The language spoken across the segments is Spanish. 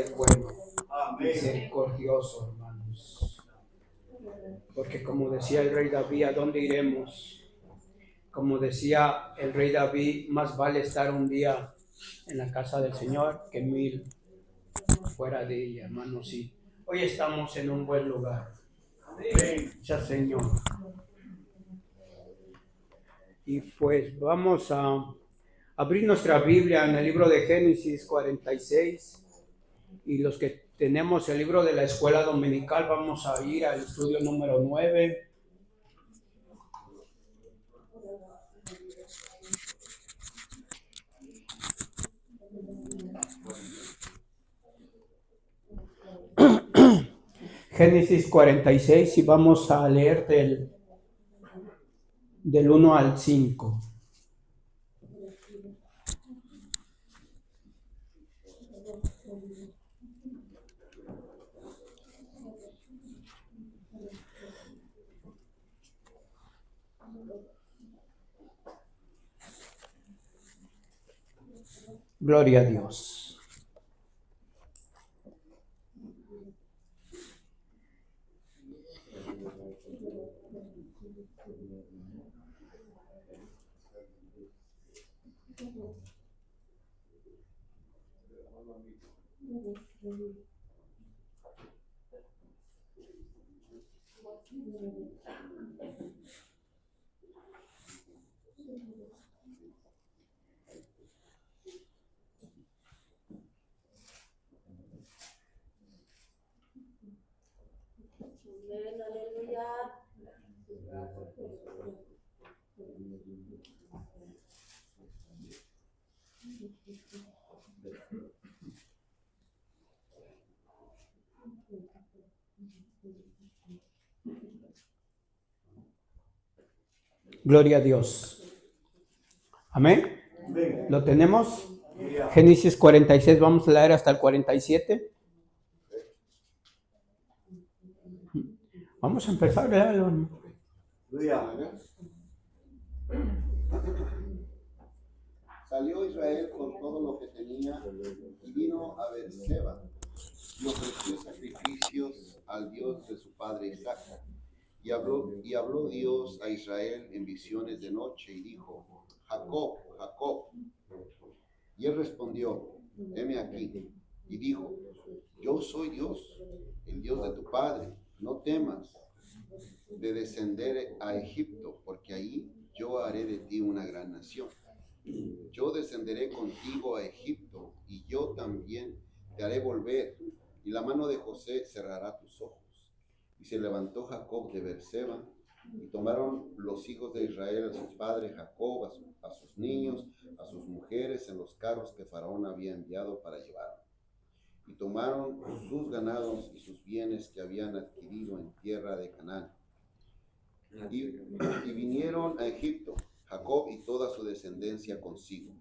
Es bueno, misericordioso, hermanos. Porque como decía el rey David, ¿a dónde iremos? Como decía el rey David, más vale estar un día en la casa del Señor que 1000 fuera de ella, hermanos. Y hoy estamos en un buen lugar. Gracias, Señor. Y pues vamos a abrir nuestra Biblia en el libro de Génesis 46. Y los que tenemos el libro de la escuela dominical, vamos a ir al estudio número 9. Génesis 46 y vamos a leer del 1 al 5. Gloria a Dios. Gloria a Dios. Amén. ¿Lo tenemos? Génesis 46, vamos a leer hasta el 47. Vamos a empezar, ¿verdad? Salió Israel con todo lo que tenía y vino a Beerseba y ofreció sacrificios al Dios de su padre Isaac. Y habló Dios a Israel en visiones de noche y dijo: Jacob, Jacob. Y él respondió: heme aquí. Y dijo: yo soy Dios, el Dios de tu padre. No temas de descender a Egipto, porque ahí yo haré de ti una gran nación. Yo descenderé contigo a Egipto, y yo también te haré volver, y la mano de José cerrará tus ojos. Y se levantó Jacob de Beerseba, y tomaron los hijos de Israel a sus padres Jacob, a sus niños, a sus mujeres, en los carros que Faraón había enviado para llevar. Y tomaron sus ganados y sus bienes que habían adquirido en tierra de Canaán. Y vinieron a Egipto, Jacob y toda su descendencia consigo,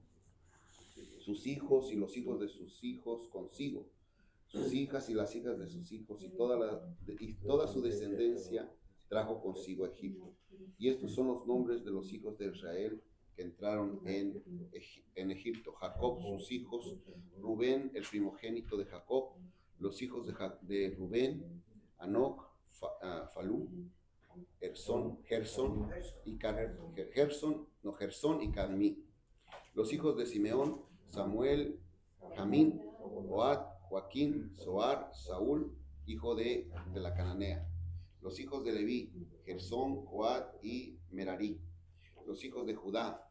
sus hijos y los hijos de sus hijos consigo, sus hijas y las hijas de sus hijos, y toda su descendencia trajo consigo a Egipto. Y estos son los nombres de los hijos de Israel que entraron en Egipto: Jacob, sus hijos, Rubén, el primogénito de Jacob, los hijos de Rubén, Hanoc, Falú, Gersón y Carmí. Los hijos de Simeón, Samuel, Jamín, Ohad, Joaquín, Zoar, Saúl, hijo de la cananea. Los hijos de Leví, Gersón, Joad y Merarí. Los hijos de Judá,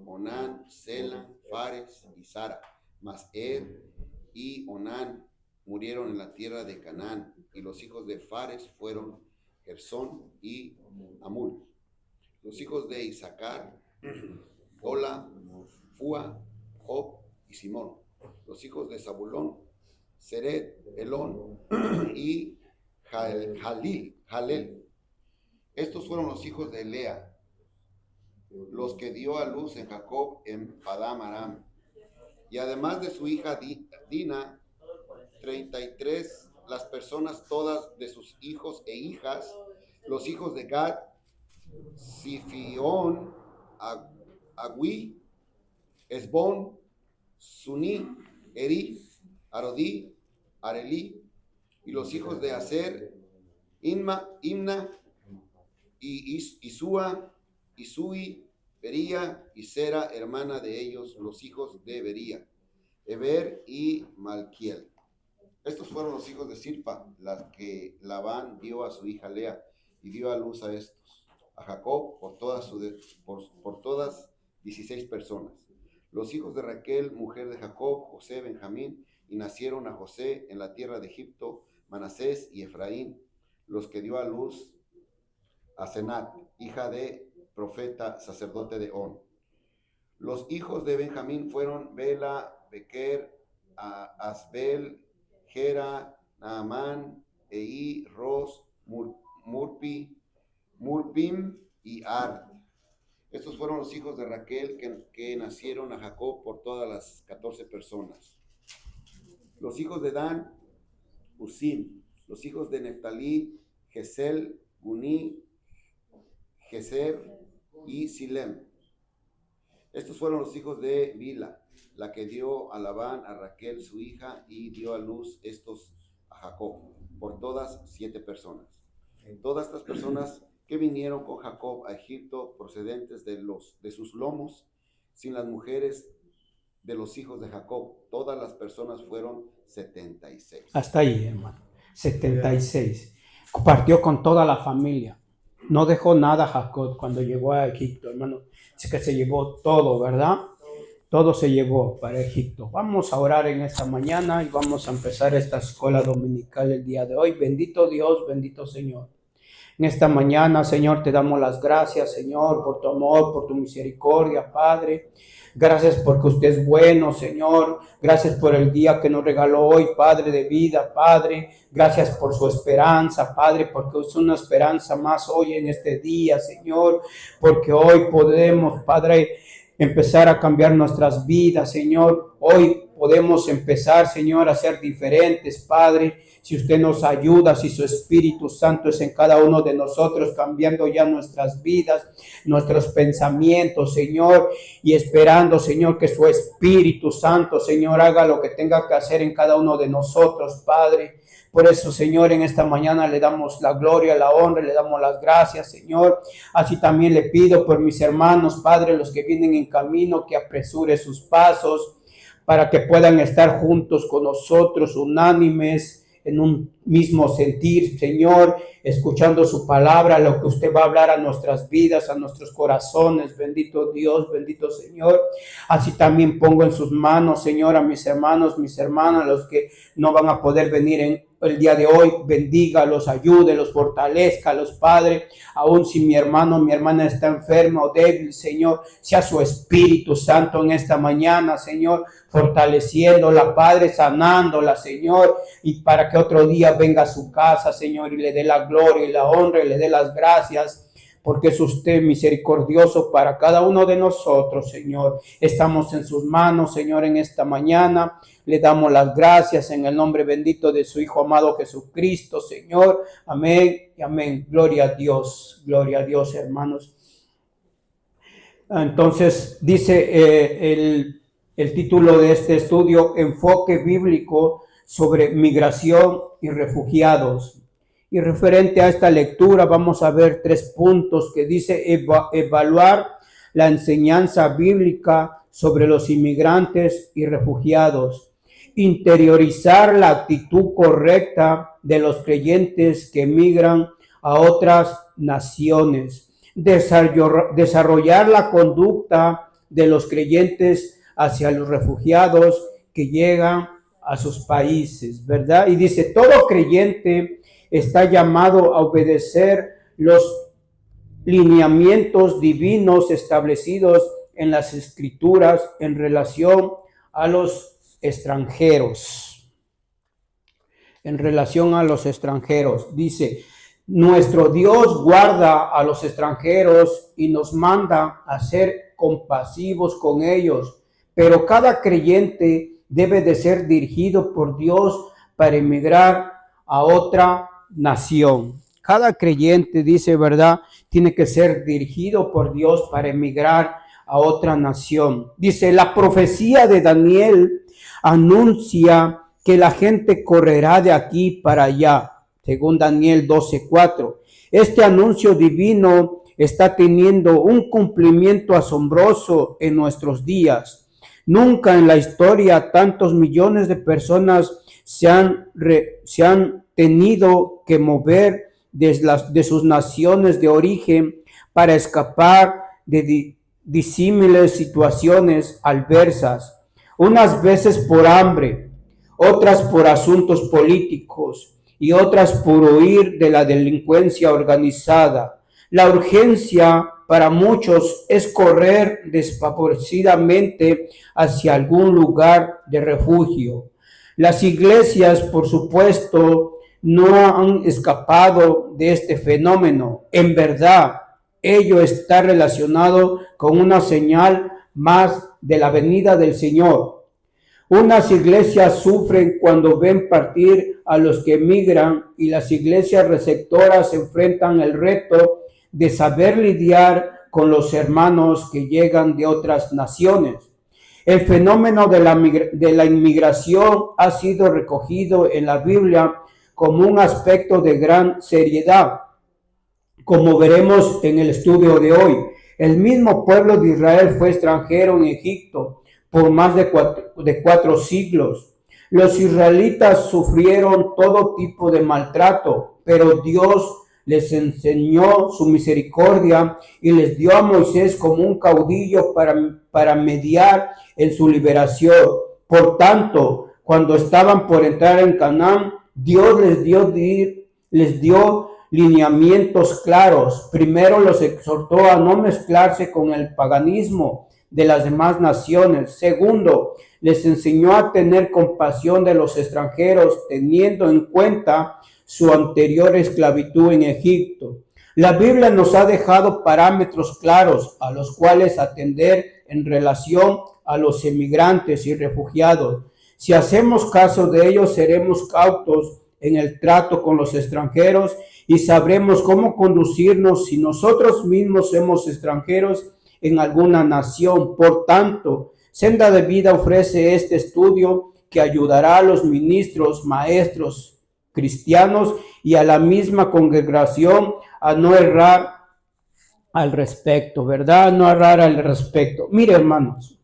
Onán, Selan, Fares y Sara. Mas y Onán murieron en la tierra de Canaán, y los hijos de Fares fueron Gersón y Amul. Los hijos de Isaacar, Tola, Fua, Job y Simón. Los hijos de Zabulón, Sered, Elón y Jalel. Estos fueron los hijos de Lea, los que dio a luz en Jacob en Padam Aram. Y además de su hija Dina, 33 las personas todas de sus hijos e hijas. Los hijos de Gad, Sifión, Agui, Esbón, Suní, Eri, Arodí Arelí, y los hijos de Aser, Imna, y Isúa, Isui, Bería y Sera, hermana de ellos, los hijos de Bería, Eber y Malquiel. Estos fueron los hijos de Silpa, las que Labán dio a su hija Lea, y dio a luz a estos, a Jacob, por todas 16 personas. Los hijos de Raquel, mujer de Jacob, José, Benjamín, y nacieron a José en la tierra de Egipto, Manasés y Efraín, los que dio a luz a Senat, hija de profeta, sacerdote de On. Los hijos de Benjamín fueron Bela, Bequer, Asbel, Gera, Naamán, Ei, Ros, Murpim y Ard. Estos fueron los hijos de Raquel que nacieron a Jacob por todas las 14 personas. Los hijos de Dan, Usim. Los hijos de Neftalí, Gesel, Guní, Geser y Silem. Estos fueron los hijos de Bila, la que dio a Labán a Raquel su hija, y dio a luz estos a Jacob, por todas 7 personas. Todas estas personas que vinieron con Jacob a Egipto, procedentes de sus lomos, sin las mujeres de los hijos de Jacob, todas las personas fueron 76. Hasta ahí, hermano. 76. Partió con toda la familia. No dejó nada Jacob cuando llegó a Egipto, hermano. Es que se llevó todo, ¿verdad? Todo se llevó para Egipto. Vamos a orar en esta mañana y vamos a empezar esta escuela dominical el día de hoy. Bendito Dios, bendito Señor. En esta mañana, Señor, te damos las gracias, Señor, por tu amor, por tu misericordia, Padre. Gracias porque usted es bueno, Señor. Gracias por el día que nos regaló hoy, Padre, de vida, Padre. Gracias por su esperanza, Padre, porque es una esperanza más hoy en este día, Señor. Porque hoy podemos, Padre, empezar a cambiar nuestras vidas, Señor. Hoy podemos empezar, Señor, a ser diferentes, Padre. Si usted nos ayuda, si su Espíritu Santo es en cada uno de nosotros, cambiando ya nuestras vidas, nuestros pensamientos, Señor, y esperando, Señor, que su Espíritu Santo, Señor, haga lo que tenga que hacer en cada uno de nosotros, Padre. Por eso, Señor, en esta mañana le damos la gloria, la honra, le damos las gracias, Señor. Así también le pido por mis hermanos, Padre, los que vienen en camino, que apresure sus pasos para que puedan estar juntos con nosotros, unánimes, en un mismo sentir, Señor, escuchando su palabra, lo que usted va a hablar a nuestras vidas, a nuestros corazones. Bendito Dios, bendito Señor. Así también pongo en sus manos, Señor, a mis hermanos, mis hermanas, los que no van a poder venir en el día de hoy. Bendígalos, ayúdelos, fortalezcalos, Padre. Aún si mi hermano, mi hermana está enferma o débil, Señor, sea su Espíritu Santo en esta mañana, Señor, fortaleciéndola, Padre, sanándola, Señor, y para que otro día venga a su casa, Señor, y le dé la gloria y la honra y le dé las gracias, porque es usted misericordioso para cada uno de nosotros, Señor. Estamos en sus manos, Señor, en esta mañana. Le damos las gracias en el nombre bendito de su Hijo amado Jesucristo, Señor. Amén y amén. Gloria a Dios, hermanos. Entonces, dice el título de este estudio, Enfoque Bíblico sobre Migración y Refugiados. Y referente a esta lectura vamos a ver 3 puntos que dice evaluar la enseñanza bíblica sobre los inmigrantes y refugiados, interiorizar la actitud correcta de los creyentes que emigran a otras naciones, desarrollar la conducta de los creyentes hacia los refugiados que llegan a sus países, ¿verdad? Y dice, todo creyente está llamado a obedecer los lineamientos divinos establecidos en las Escrituras en relación a los extranjeros. En relación a los extranjeros, dice, nuestro Dios guarda a los extranjeros y nos manda a ser compasivos con ellos, pero cada creyente debe de ser dirigido por Dios para emigrar a otra nación. Cada creyente, dice, ¿verdad?, tiene que ser dirigido por Dios para emigrar a otra nación. Dice, la profecía de Daniel anuncia que la gente correrá de aquí para allá, según Daniel 12:4. Este anuncio divino está teniendo un cumplimiento asombroso en nuestros días. Nunca en la historia tantos millones de personas se han tenido que mover de sus naciones de origen para escapar de disímiles situaciones adversas, unas veces por hambre, otras por asuntos políticos y otras por huir de la delincuencia organizada. La urgencia para muchos es correr despavorcidamente hacia algún lugar de refugio. Las iglesias, por supuesto, no han escapado de este fenómeno. En verdad, ello está relacionado con una señal más de la venida del Señor. Unas iglesias sufren cuando ven partir a los que emigran y las iglesias receptoras enfrentan el reto de saber lidiar con los hermanos que llegan de otras naciones. El fenómeno de la inmigración ha sido recogido en la Biblia como un aspecto de gran seriedad, como veremos en el estudio de hoy. El mismo pueblo de Israel fue extranjero en Egipto por más de cuatro siglos. Los israelitas sufrieron todo tipo de maltrato, pero Dios les enseñó su misericordia y les dio a Moisés como un caudillo para mediar en su liberación. Por tanto, cuando estaban por entrar en Canaán, Dios les dio lineamientos claros. Primero los exhortó a no mezclarse con el paganismo de las demás naciones. Segundo, les enseñó a tener compasión de los extranjeros, teniendo en cuenta su anterior esclavitud en Egipto. La Biblia nos ha dejado parámetros claros a los cuales atender en relación a los emigrantes y refugiados. Si hacemos caso de ellos, seremos cautos en el trato con los extranjeros y sabremos cómo conducirnos si nosotros mismos somos extranjeros en alguna nación. Por tanto, Senda de Vida ofrece este estudio que ayudará a los ministros, maestros, cristianos y a la misma congregación a no errar al respecto, ¿verdad? No errar al respecto. Mire, hermanos,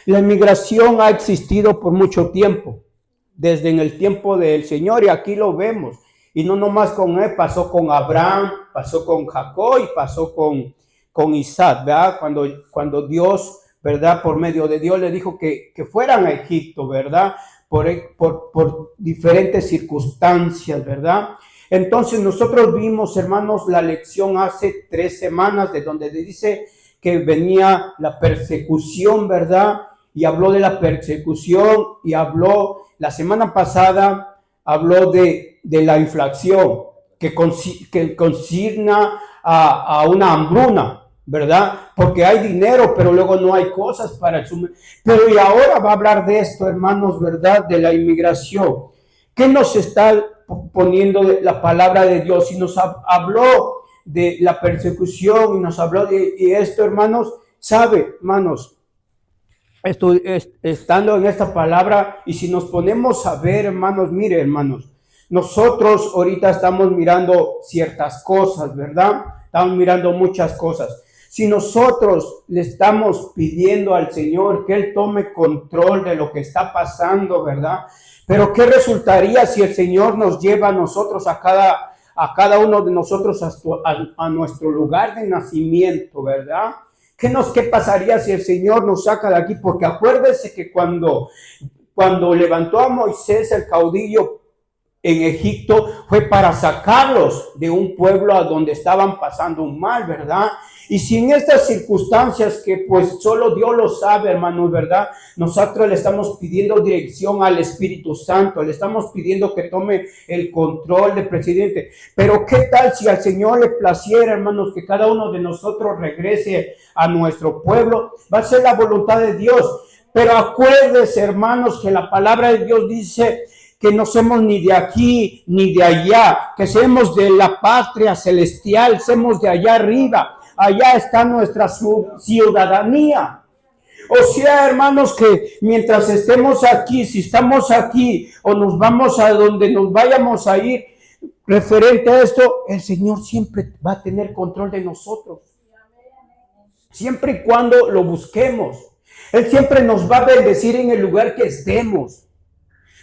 la inmigración ha existido por mucho tiempo, desde en el tiempo del Señor, y aquí lo vemos. Y no nomás con él, pasó con Abraham, pasó con Jacob y pasó con Isaac, ¿verdad? Cuando Dios, ¿verdad? Por medio de Dios le dijo que fueran a Egipto, ¿verdad? Por diferentes circunstancias, ¿verdad? Entonces nosotros vimos, hermanos, la lección hace 3 semanas de donde dice que venía la persecución, ¿verdad? Y habló de la persecución y habló, la semana pasada, habló de la inflación que consigna a una hambruna, ¿verdad? Porque hay dinero, pero luego no hay cosas para el suministro. Pero y ahora va a hablar de esto, hermanos, ¿verdad? De la inmigración. ¿Qué nos está poniendo la palabra de Dios? Y nos habló de la persecución y nos habló de esto, hermanos. ¿Sabe, hermanos? Estando en esta palabra, y si nos ponemos a ver, hermanos, mire, hermanos, nosotros ahorita estamos mirando ciertas cosas, ¿verdad? Estamos mirando muchas cosas. Si nosotros le estamos pidiendo al Señor que Él tome control de lo que está pasando, ¿verdad? Pero ¿qué resultaría si el Señor nos lleva a nosotros, a cada uno de nosotros a nuestro lugar de nacimiento, ¿verdad? ¿Qué pasaría si el Señor nos saca de aquí? Porque acuérdese que cuando levantó a Moisés el caudillo en Egipto, fue para sacarlos de un pueblo a donde estaban pasando un mal, ¿verdad? Y si en estas circunstancias que pues solo Dios lo sabe, hermanos, ¿verdad? Nosotros le estamos pidiendo dirección al Espíritu Santo, le estamos pidiendo que tome el control del presidente. Pero ¿qué tal si al Señor le placiera, hermanos, que cada uno de nosotros regrese a nuestro pueblo? Va a ser la voluntad de Dios. Pero acuérdense, hermanos, que la palabra de Dios dice que no somos ni de aquí ni de allá, que somos de la patria celestial, somos de allá arriba. Allá está nuestra ciudadanía. O sea, hermanos, que mientras estemos aquí, si estamos aquí o nos vamos a donde nos vayamos a ir, referente a esto, el Señor siempre va a tener control de nosotros. Siempre y cuando lo busquemos. Él siempre nos va a bendecir en el lugar que estemos.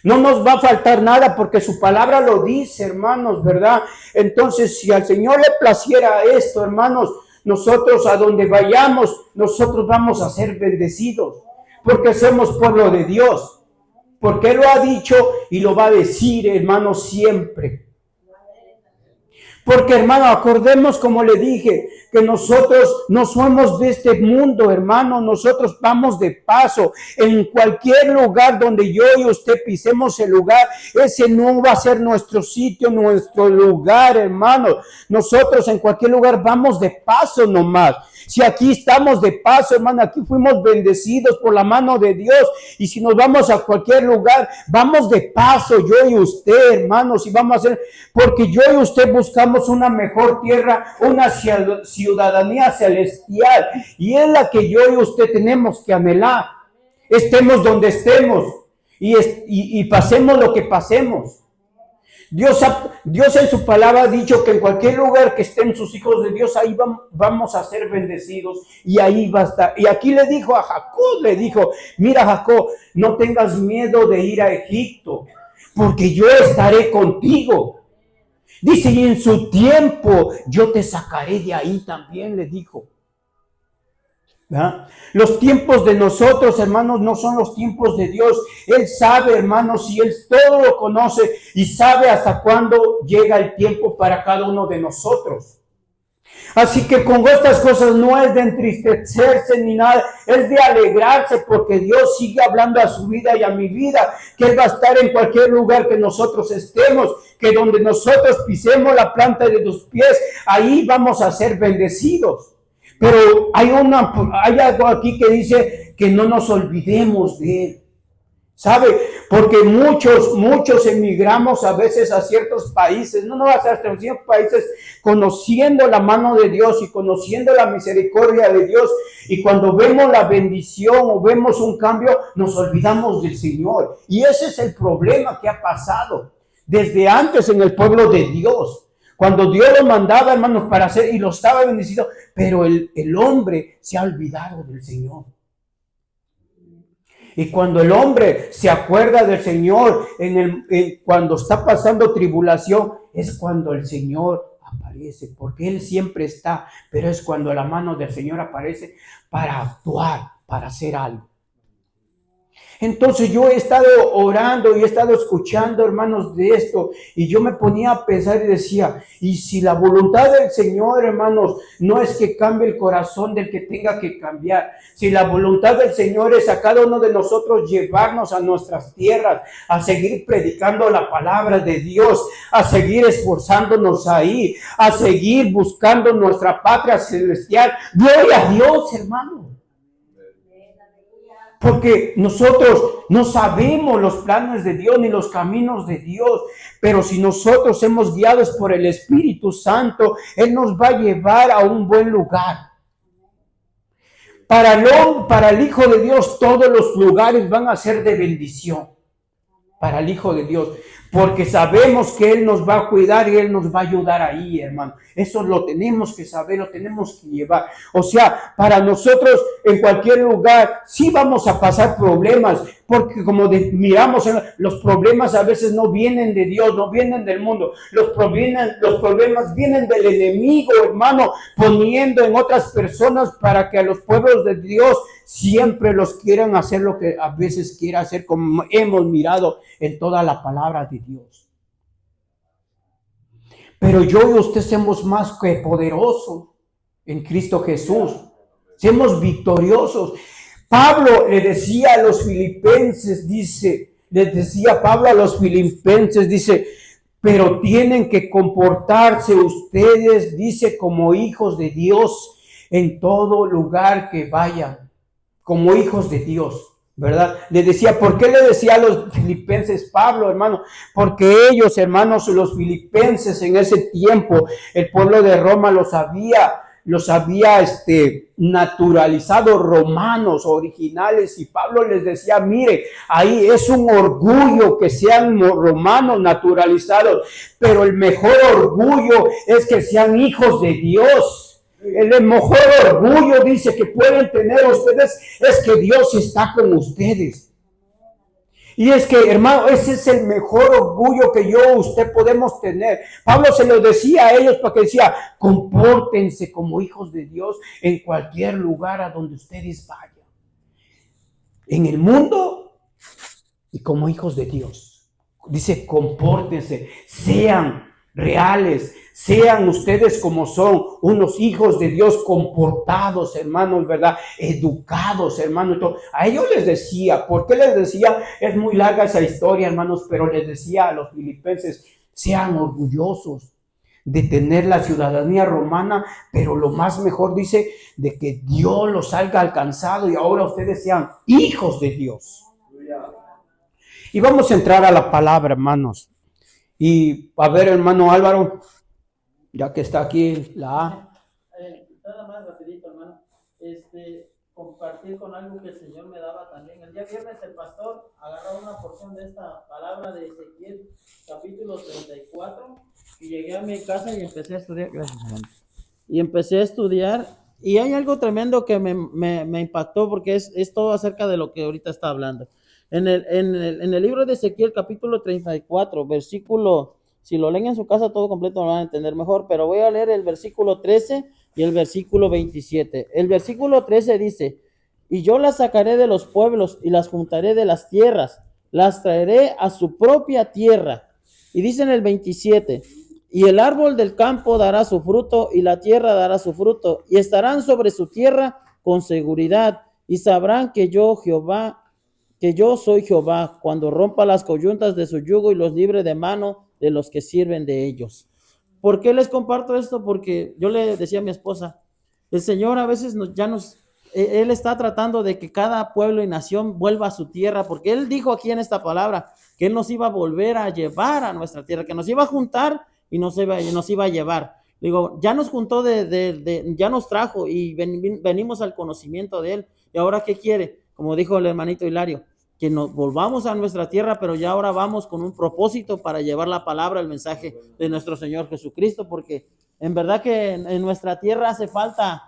No nos va a faltar nada porque su palabra lo dice, hermanos, ¿verdad? Entonces, si al Señor le placiera esto, hermanos, nosotros a donde vayamos, nosotros vamos a ser bendecidos. Porque somos pueblo de Dios. Porque Él lo ha dicho y lo va a decir, hermanos, siempre. Porque, hermano, acordemos, como le dije, que nosotros no somos de este mundo, hermano. Nosotros vamos de paso. En cualquier lugar donde yo y usted pisemos el lugar, ese no va a ser nuestro sitio, nuestro lugar, hermano. Nosotros en cualquier lugar vamos de paso nomás. Si aquí estamos de paso, hermano, aquí fuimos bendecidos por la mano de Dios. Y si nos vamos a cualquier lugar, vamos de paso, yo y usted, hermanos, y vamos a hacer, porque yo y usted buscamos una mejor tierra, una ciudadanía celestial. Y es la que yo y usted tenemos que anhelar. Estemos donde estemos y pasemos lo que pasemos. Dios en su palabra ha dicho que en cualquier lugar que estén sus hijos de Dios, ahí vamos a ser bendecidos y ahí va a estar. Y aquí le dijo a Jacob, mira Jacob, no tengas miedo de ir a Egipto, porque yo estaré contigo. Dice, y en su tiempo yo te sacaré de ahí también, le dijo. ¿verdad? Los tiempos de nosotros, hermanos, no son los tiempos de Dios. Él sabe, hermanos, y Él todo lo conoce y sabe hasta cuándo llega el tiempo para cada uno de nosotros. Así que con estas cosas no es de entristecerse ni nada, es de alegrarse porque Dios sigue hablando a su vida y a mi vida, que Él va a estar en cualquier lugar que nosotros estemos, que donde nosotros pisemos la planta de los pies, ahí vamos a ser bendecidos. Pero hay algo aquí que dice que no nos olvidemos de Él. ¿Sabe? Porque muchos emigramos a veces a ciertos países, no a ciertos países, conociendo la mano de Dios y conociendo la misericordia de Dios. Y cuando vemos la bendición o vemos un cambio, nos olvidamos del Señor. Y ese es el problema que ha pasado desde antes en el pueblo de Dios. Cuando Dios lo mandaba, hermanos, para hacer y lo estaba bendecido, pero el hombre se ha olvidado del Señor. Y cuando el hombre se acuerda del Señor, cuando está pasando tribulación, es cuando el Señor aparece, porque Él siempre está, pero es cuando la mano del Señor aparece para actuar, para hacer algo. Entonces yo he estado orando y he estado escuchando, hermanos, de esto, y yo me ponía a pensar y decía, y si la voluntad del Señor, hermanos, no es que cambie el corazón del que tenga que cambiar, si la voluntad del Señor es a cada uno de nosotros llevarnos a nuestras tierras, a seguir predicando la palabra de Dios, a seguir esforzándonos ahí, a seguir buscando nuestra patria celestial, gloria a Dios, hermanos. Porque nosotros no sabemos los planes de Dios ni los caminos de Dios, pero si nosotros somos guiados por el Espíritu Santo, Él nos va a llevar a un buen lugar. Para el Hijo de Dios, todos los lugares van a ser de bendición. Para el Hijo de Dios, porque sabemos que Él nos va a cuidar y Él nos va a ayudar ahí, hermano. Eso lo tenemos que saber, lo tenemos que llevar. O sea, para nosotros en cualquier lugar sí vamos a pasar problemas, porque como miramos, los problemas a veces no vienen de Dios, no vienen del mundo. Los problemas vienen del enemigo, hermano, poniendo en otras personas para que a los pueblos de Dios siempre los quieran hacer lo que a veces quiera hacer, como hemos mirado en toda la palabra de Dios. Pero yo y usted somos más que poderosos en Cristo Jesús. Somos victoriosos. Pablo le decía a los filipenses, pero tienen que comportarse ustedes, dice, como hijos de Dios en todo lugar que vayan, como hijos de Dios. ¿Verdad? Le decía, ¿por qué le decía a los filipenses Pablo, hermano? Porque ellos, hermanos, los filipenses en ese tiempo, el pueblo de Roma los había los había naturalizado romanos originales, y Pablo les decía, mire, ahí es un orgullo que sean romanos naturalizados, pero el mejor orgullo es que sean hijos de Dios. El mejor orgullo, dice, que pueden tener ustedes es que Dios está con ustedes. Y es que, hermano, ese es el mejor orgullo que usted podemos tener. Pablo se lo decía a ellos porque decía, compórtense como hijos de Dios en cualquier lugar a donde ustedes vayan. En el mundo y como hijos de Dios. Dice, compórtense, sean reales, sean ustedes como son, unos hijos de Dios comportados, hermanos, ¿verdad? Educados, hermanos. A ellos les decía, ¿por qué les decía? Es muy larga esa historia, hermanos, pero les decía a los filipenses, sean orgullosos de tener la ciudadanía romana, pero lo más mejor, dice, de que Dios los haya alcanzado y ahora ustedes sean hijos de Dios. Y vamos a entrar a la palabra, hermanos. Y a ver, hermano Álvaro, ya que está aquí la A. Nada más rapidito, hermano. Compartir con algo que el Señor me daba también. El día viernes el pastor agarró una porción de esta palabra de Ezequiel, capítulo 34, y llegué a mi casa y empecé a estudiar. Gracias, hermano. Y empecé a estudiar, y hay algo tremendo que me impactó, porque es todo acerca de lo que ahorita está hablando. En el libro de Ezequiel, capítulo 34, versículo, si lo leen en su casa todo completo lo van a entender mejor, pero voy a leer el versículo 13 y el versículo 27. El versículo 13 dice, y yo las sacaré de los pueblos y las juntaré de las tierras, las traeré a su propia tierra. Y dice en el 27, y el árbol del campo dará su fruto y la tierra dará su fruto, y estarán sobre su tierra con seguridad, y sabrán que yo soy Jehová, cuando rompa las coyuntas de su yugo y los libre de mano de los que sirven de ellos. ¿Por qué les comparto esto? Porque yo le decía a mi esposa, el Señor a veces Él está tratando de que cada pueblo y nación vuelva a su tierra, porque Él dijo aquí en esta palabra que Él nos iba a volver a llevar a nuestra tierra, que nos iba a juntar y nos iba a llevar. Digo, ya nos juntó, ya nos trajo y venimos al conocimiento de Él. ¿Y ahora qué quiere? Como dijo el hermanito Hilario, que nos volvamos a nuestra tierra, pero ya ahora vamos con un propósito para llevar la palabra, el mensaje de nuestro Señor Jesucristo, porque en verdad que en nuestra tierra hace falta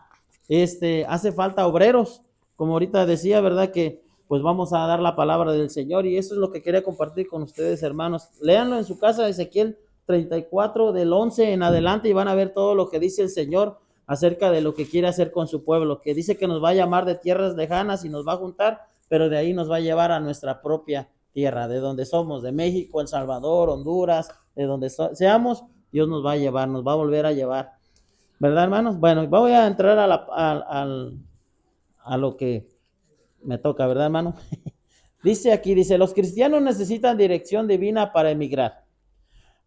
obreros, como ahorita decía, ¿verdad? Que pues vamos a dar la palabra del Señor, y eso es lo que quería compartir con ustedes, hermanos. Léanlo en su casa, Ezequiel 34 del 11 en adelante, y van a ver todo lo que dice el Señor acerca de lo que quiere hacer con su pueblo, que dice que nos va a llamar de tierras lejanas y nos va a juntar, pero de ahí nos va a llevar a nuestra propia tierra, de donde somos, de México, El Salvador, Honduras, de donde seamos, Dios nos va a llevar, nos va a volver a llevar, ¿verdad, hermanos? Bueno, voy a entrar a lo que me toca, ¿verdad, hermano? Dice, los cristianos necesitan dirección divina para emigrar.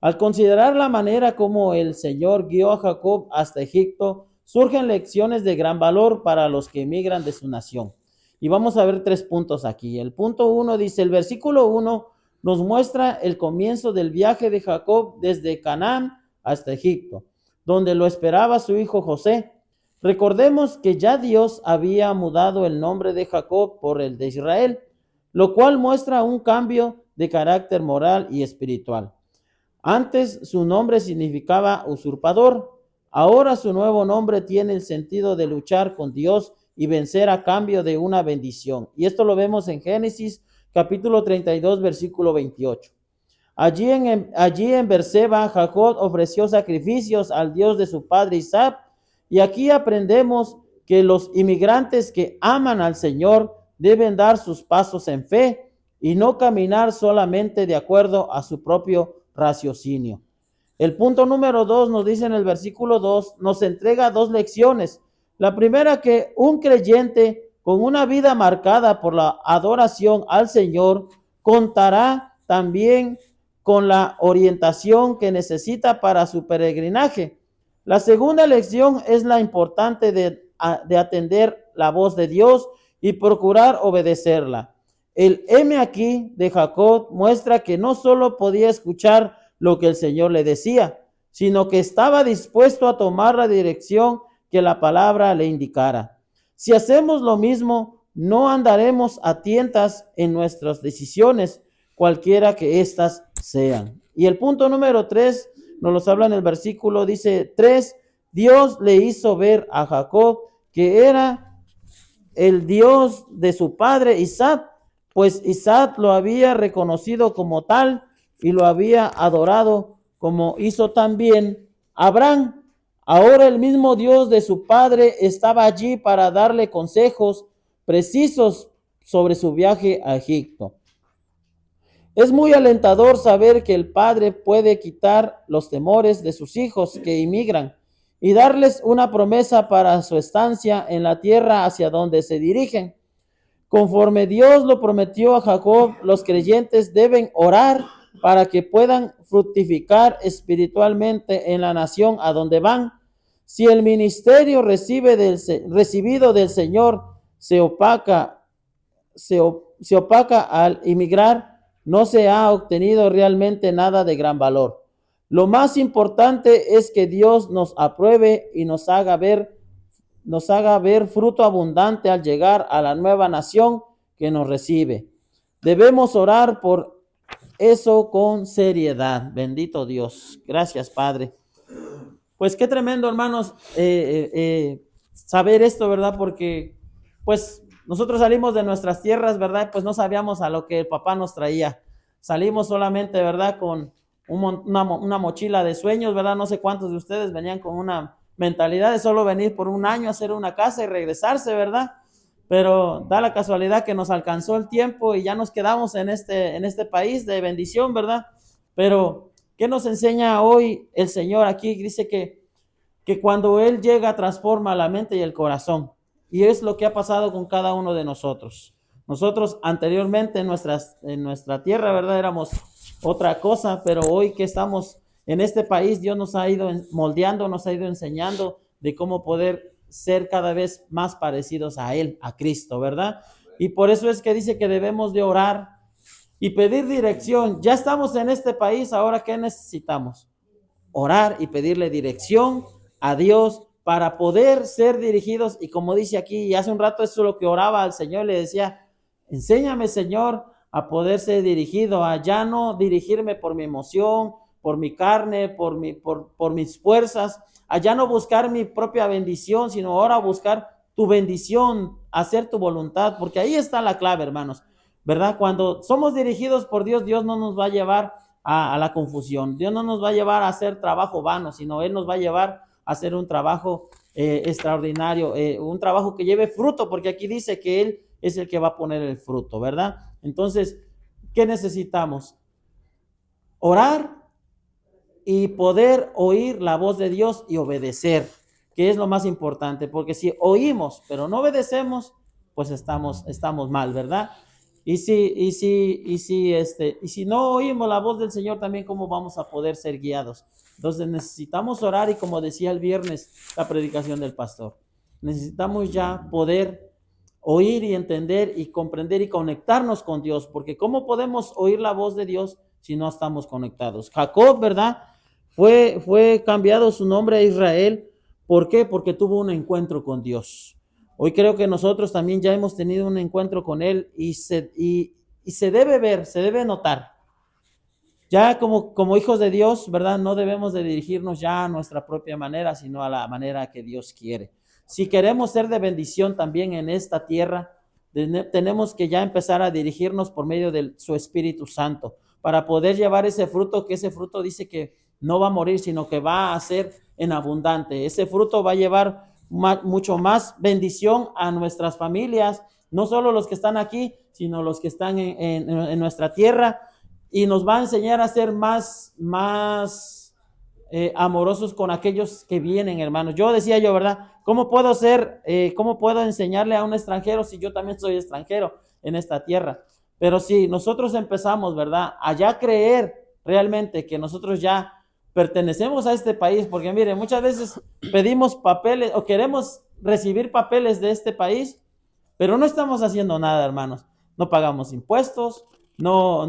Al considerar la manera como el Señor guió a Jacob hasta Egipto, surgen lecciones de gran valor para los que emigran de su nación. Y vamos a ver 3 puntos aquí. El punto 1 dice, el versículo 1 nos muestra el comienzo del viaje de Jacob desde Canaán hasta Egipto, donde lo esperaba su hijo José. Recordemos que ya Dios había mudado el nombre de Jacob por el de Israel, lo cual muestra un cambio de carácter moral y espiritual. Antes su nombre significaba usurpador, ahora su nuevo nombre tiene el sentido de luchar con Dios y vencer a cambio de una bendición. Y esto lo vemos en Génesis capítulo 32, versículo 28. Allí en Berseba, Jacob ofreció sacrificios al Dios de su padre Isaac, y aquí aprendemos que los inmigrantes que aman al Señor deben dar sus pasos en fe y no caminar solamente de acuerdo a su propio raciocinio. El punto número 2 nos dice en el versículo 2, nos entrega 2 lecciones. La primera, que un creyente con una vida marcada por la adoración al Señor contará también con la orientación que necesita para su peregrinaje. La segunda lección es la importante de atender la voz de Dios y procurar obedecerla. El heme aquí de Jacob muestra que no solo podía escuchar lo que el Señor le decía, sino que estaba dispuesto a tomar la dirección que la palabra le indicara. Si hacemos lo mismo, no andaremos a tientas en nuestras decisiones, cualquiera que éstas sean. Y el punto número 3 nos los habla en el versículo, dice 3, Dios le hizo ver a Jacob que era el Dios de su padre Isaac, pues Isaac lo había reconocido como tal y lo había adorado, como hizo también Abraham. Ahora el mismo Dios de su padre estaba allí para darle consejos precisos sobre su viaje a Egipto. Es muy alentador saber que el padre puede quitar los temores de sus hijos que inmigran y darles una promesa para su estancia en la tierra hacia donde se dirigen. Conforme Dios lo prometió a Jacob, los creyentes deben orar para que puedan fructificar espiritualmente en la nación a donde van. Si el ministerio recibido del Señor se opaca al emigrar, no se ha obtenido realmente nada de gran valor. Lo más importante es que Dios nos apruebe y nos haga ver fruto abundante al llegar a la nueva nación que nos recibe. Debemos orar por eso con seriedad. Bendito Dios. Gracias, Padre. Pues qué tremendo, hermanos, saber esto, ¿verdad? Porque, pues, nosotros salimos de nuestras tierras, ¿verdad? Pues no sabíamos a lo que el papá nos traía. Salimos solamente, ¿verdad? Con una mochila de sueños, ¿verdad? No sé cuántos de ustedes venían con una mentalidad de solo venir por un año a hacer una casa y regresarse, ¿verdad? Pero da la casualidad que nos alcanzó el tiempo y ya nos quedamos en este país de bendición, ¿verdad? Pero, ¿qué nos enseña hoy el Señor aquí? Dice que cuando Él llega transforma la mente y el corazón. Y es lo que ha pasado con cada uno de nosotros. Nosotros anteriormente en nuestra tierra, ¿verdad? Éramos otra cosa, pero hoy que estamos en este país, Dios nos ha ido moldeando, nos ha ido enseñando de cómo poder ser cada vez más parecidos a Él, a Cristo, ¿verdad? Y por eso es que dice que debemos de orar y pedir dirección. Ya estamos en este país, ahora ¿qué necesitamos? Orar y pedirle dirección a Dios para poder ser dirigidos. Y como dice aquí, y hace un rato eso es lo que oraba al Señor, le decía, enséñame, Señor, a poder ser dirigido, a ya no dirigirme por mi emoción, por mi carne, por mis fuerzas, a ya no buscar mi propia bendición, sino ahora buscar tu bendición, hacer tu voluntad, porque ahí está la clave, hermanos, ¿verdad? Cuando somos dirigidos por Dios, Dios no nos va a llevar a la confusión, Dios no nos va a llevar a hacer trabajo vano, sino Él nos va a llevar a hacer un trabajo extraordinario, un trabajo que lleve fruto, porque aquí dice que Él es el que va a poner el fruto, ¿verdad? Entonces, ¿qué necesitamos? Orar y poder oír la voz de Dios y obedecer, que es lo más importante, porque si oímos pero no obedecemos, pues estamos mal, ¿verdad? Y si no oímos la voz del Señor, también cómo vamos a poder ser guiados. Entonces necesitamos orar y como decía el viernes la predicación del pastor, necesitamos ya poder oír y entender y comprender y conectarnos con Dios, porque ¿cómo podemos oír la voz de Dios si no estamos conectados? Jacob, ¿verdad? Fue cambiado su nombre a Israel. ¿Por qué? Porque tuvo un encuentro con Dios. Hoy creo que nosotros también ya hemos tenido un encuentro con Él y se debe ver, se debe notar. Ya como hijos de Dios, ¿verdad? No debemos de dirigirnos ya a nuestra propia manera, sino a la manera que Dios quiere. Si queremos ser de bendición también en esta tierra, tenemos que ya empezar a dirigirnos por medio de su Espíritu Santo para poder llevar ese fruto, que ese fruto dice que no va a morir, sino que va a ser en abundante. Ese fruto va a llevar mucho más bendición a nuestras familias, no solo los que están aquí, sino los que están en nuestra tierra, y nos va a enseñar a ser más amorosos con aquellos que vienen, hermanos. Decía, ¿verdad? ¿Cómo puedo enseñarle a un extranjero si yo también soy extranjero en esta tierra? Pero si nosotros empezamos, ¿verdad?, a ya creer realmente que nosotros ya pertenecemos a este país, porque mire, muchas veces pedimos papeles o queremos recibir papeles de este país, pero no estamos haciendo nada, hermanos. No pagamos impuestos, no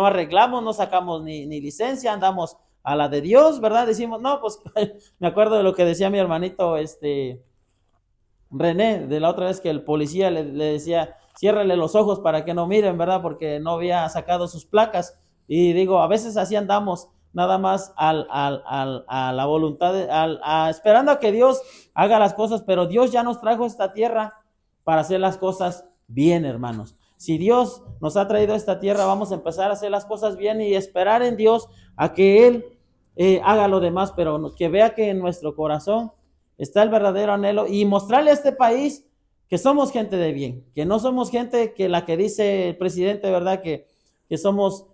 arreglamos, no sacamos ni licencia, andamos a la de Dios, ¿verdad? Decimos, no, pues me acuerdo de lo que decía mi hermanito, René, de la otra vez que el policía le decía, ciérrale los ojos para que no miren, ¿verdad? Porque no había sacado sus placas. Y digo, a veces así andamos, nada más a la voluntad, esperando a que Dios haga las cosas, pero Dios ya nos trajo esta tierra para hacer las cosas bien, hermanos. Si Dios nos ha traído a esta tierra, vamos a empezar a hacer las cosas bien y esperar en Dios a que Él haga lo demás, pero que vea que en nuestro corazón está el verdadero anhelo y mostrarle a este país que somos gente de bien, que no somos gente que la que dice el presidente, ¿verdad? Que somos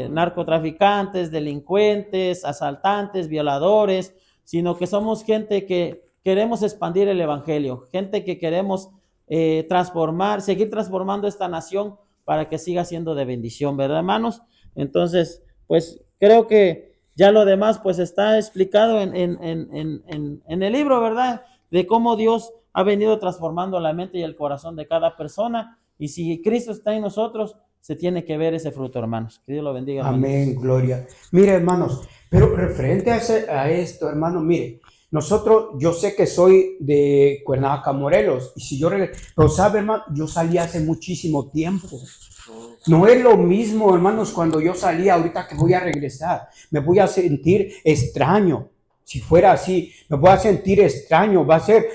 narcotraficantes, delincuentes, asaltantes, violadores, sino que somos gente que queremos expandir el evangelio, gente que queremos seguir transformando esta nación para que siga siendo de bendición, ¿verdad, hermanos? Entonces, pues creo que ya lo demás pues está explicado en el libro, ¿verdad? De cómo Dios ha venido transformando la mente y el corazón de cada persona. Y si Cristo está en nosotros, se tiene que ver ese fruto, hermanos. Que Dios lo bendiga, hermanos. Amén, gloria. Mire, hermanos, pero referente a esto, hermano, mire, nosotros, yo sé que soy de Cuernavaca, Morelos, y si yo pero sabe, hermano, yo salí hace muchísimo tiempo. No es lo mismo, hermanos, cuando yo salí, ahorita que voy a regresar, me voy a sentir extraño. Si fuera así, me voy a sentir extraño, va a ser,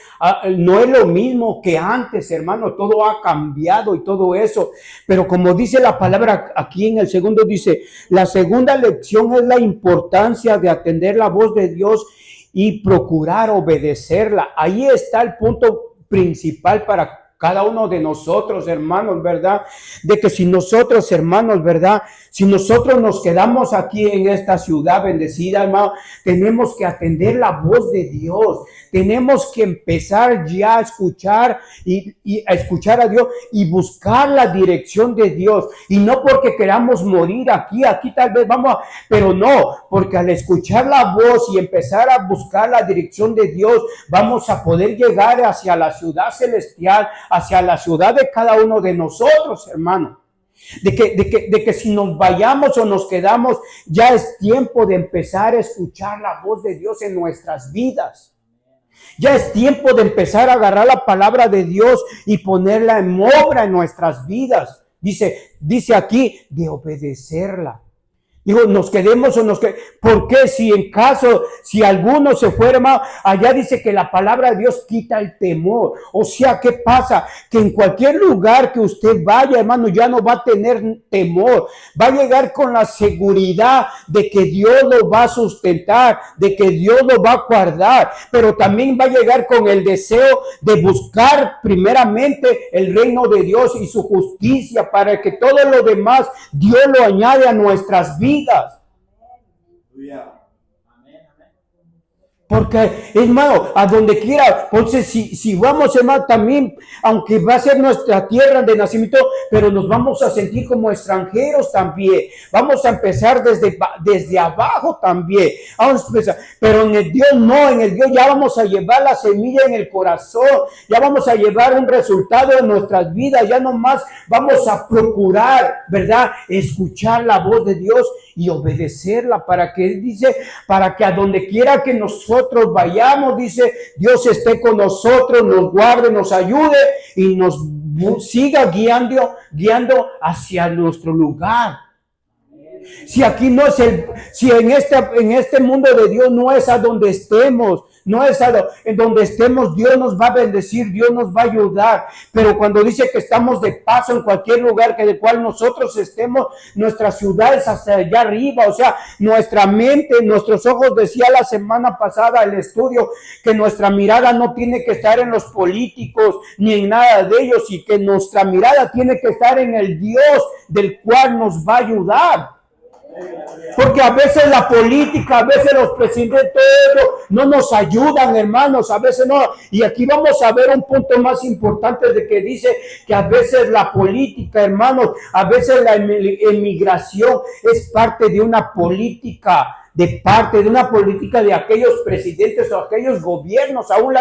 no es lo mismo que antes, hermano, todo ha cambiado y todo eso, pero como dice la palabra aquí en el segundo, dice, la segunda lección es la importancia de atender la voz de Dios y procurar obedecerla. Ahí está el punto principal para cada uno de nosotros, hermanos, ¿verdad? De que si nosotros, hermanos, ¿verdad? Si nosotros nos quedamos aquí en esta ciudad bendecida, hermano, tenemos que atender la voz de Dios. Tenemos que empezar ya a escuchar y a escuchar a Dios y buscar la dirección de Dios. Y no porque queramos morir aquí tal vez vamos a, pero no, porque al escuchar la voz y empezar a buscar la dirección de Dios, vamos a poder llegar hacia la ciudad celestial, hacia la ciudad de cada uno de nosotros, hermano. De que si nos vayamos o nos quedamos, ya es tiempo de empezar a escuchar la voz de Dios en nuestras vidas. Ya es tiempo de empezar a agarrar la palabra de Dios y ponerla en obra en nuestras vidas. Dice aquí, de obedecerla. Digo, nos quedemos o nos quedemos. ¿Por qué? Si alguno se fuera, hermano, allá dice que la palabra de Dios quita el temor. O sea, ¿qué pasa? Que en cualquier lugar que usted vaya, hermano, ya no va a tener temor. Va a llegar con la seguridad de que Dios lo va a sustentar, de que Dios lo va a guardar. Pero también va a llegar con el deseo de buscar primeramente el reino de Dios y su justicia, para que todo lo demás Dios lo añade a nuestras vidas. Porque, hermano, a donde quiera, entonces si vamos, hermano, también, aunque va a ser nuestra tierra de nacimiento, pero nos vamos a sentir como extranjeros también. Vamos a empezar desde abajo también. Vamos a empezar, pero en el Dios no, en el Dios ya vamos a llevar la semilla en el corazón, ya vamos a llevar un resultado en nuestras vidas, ya nomás vamos a procurar, ¿verdad? Escuchar la voz de Dios y obedecerla, para que a donde quiera que nosotros vayamos, dice, Dios esté con nosotros, nos guarde, nos ayude y nos siga guiando hacia nuestro lugar. Si aquí no es si en este mundo de Dios no es a donde estemos, no es en donde estemos, Dios nos va a bendecir, Dios nos va a ayudar. Pero cuando dice que estamos de paso en cualquier lugar del cual nosotros estemos, nuestra ciudad es hacia allá arriba, o sea, nuestra mente, nuestros ojos, decía la semana pasada el estudio, que nuestra mirada no tiene que estar en los políticos ni en nada de ellos, y que nuestra mirada tiene que estar en el Dios del cual nos va a ayudar. Porque a veces la política, a veces los presidentes, todo no nos ayudan, hermanos, a veces no. Y aquí vamos a ver un punto más importante, de que dice que a veces la política, hermanos, a veces la emigración es parte de una política, de aquellos presidentes o aquellos gobiernos. Aún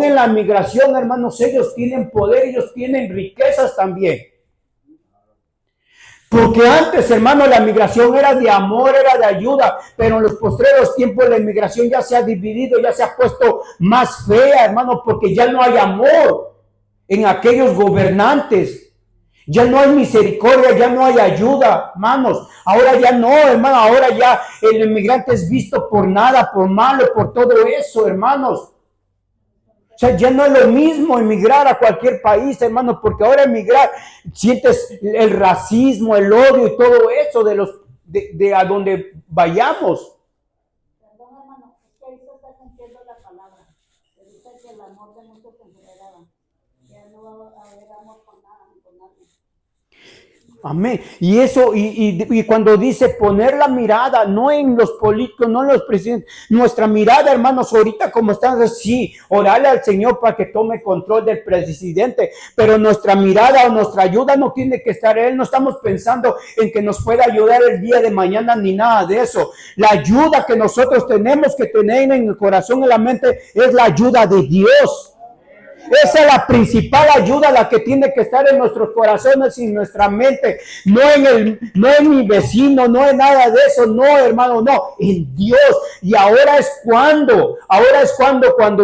en la migración, hermanos, ellos tienen poder, ellos tienen riquezas también. Porque antes, hermano, la migración era de amor, era de ayuda, pero en los postreros tiempos la inmigración ya se ha dividido, ya se ha puesto más fea, hermano, porque ya no hay amor en aquellos gobernantes. Ya no hay misericordia, ya no hay ayuda, hermanos. Ahora ya no, hermano, ahora ya el inmigrante es visto por nada, por malo, por todo eso, hermanos. O sea, ya no es lo mismo emigrar a cualquier país, hermano, porque ahora emigrar sientes el racismo, el odio y todo eso de a donde vayamos. Perdón, hermano, es que ahí se está cumpliendo la palabra. Se dice que el amor de muchos se enfriará. Ya no va a haber amor con nada ni con nadie. Amén. Y eso, y cuando dice poner la mirada, no en los políticos, no en los presidentes, nuestra mirada, hermanos, ahorita como están, sí, orarle al Señor para que tome control del presidente, pero nuestra mirada o nuestra ayuda no tiene que estar en Él, no estamos pensando en que nos pueda ayudar el día de mañana ni nada de eso. La ayuda que nosotros tenemos que tener en el corazón y la mente es la ayuda de Dios. Esa es la principal ayuda, la que tiene que estar en nuestros corazones y en nuestra mente. No en mi vecino, no en nada de eso, no, hermano, no, en Dios. Y ahora es cuando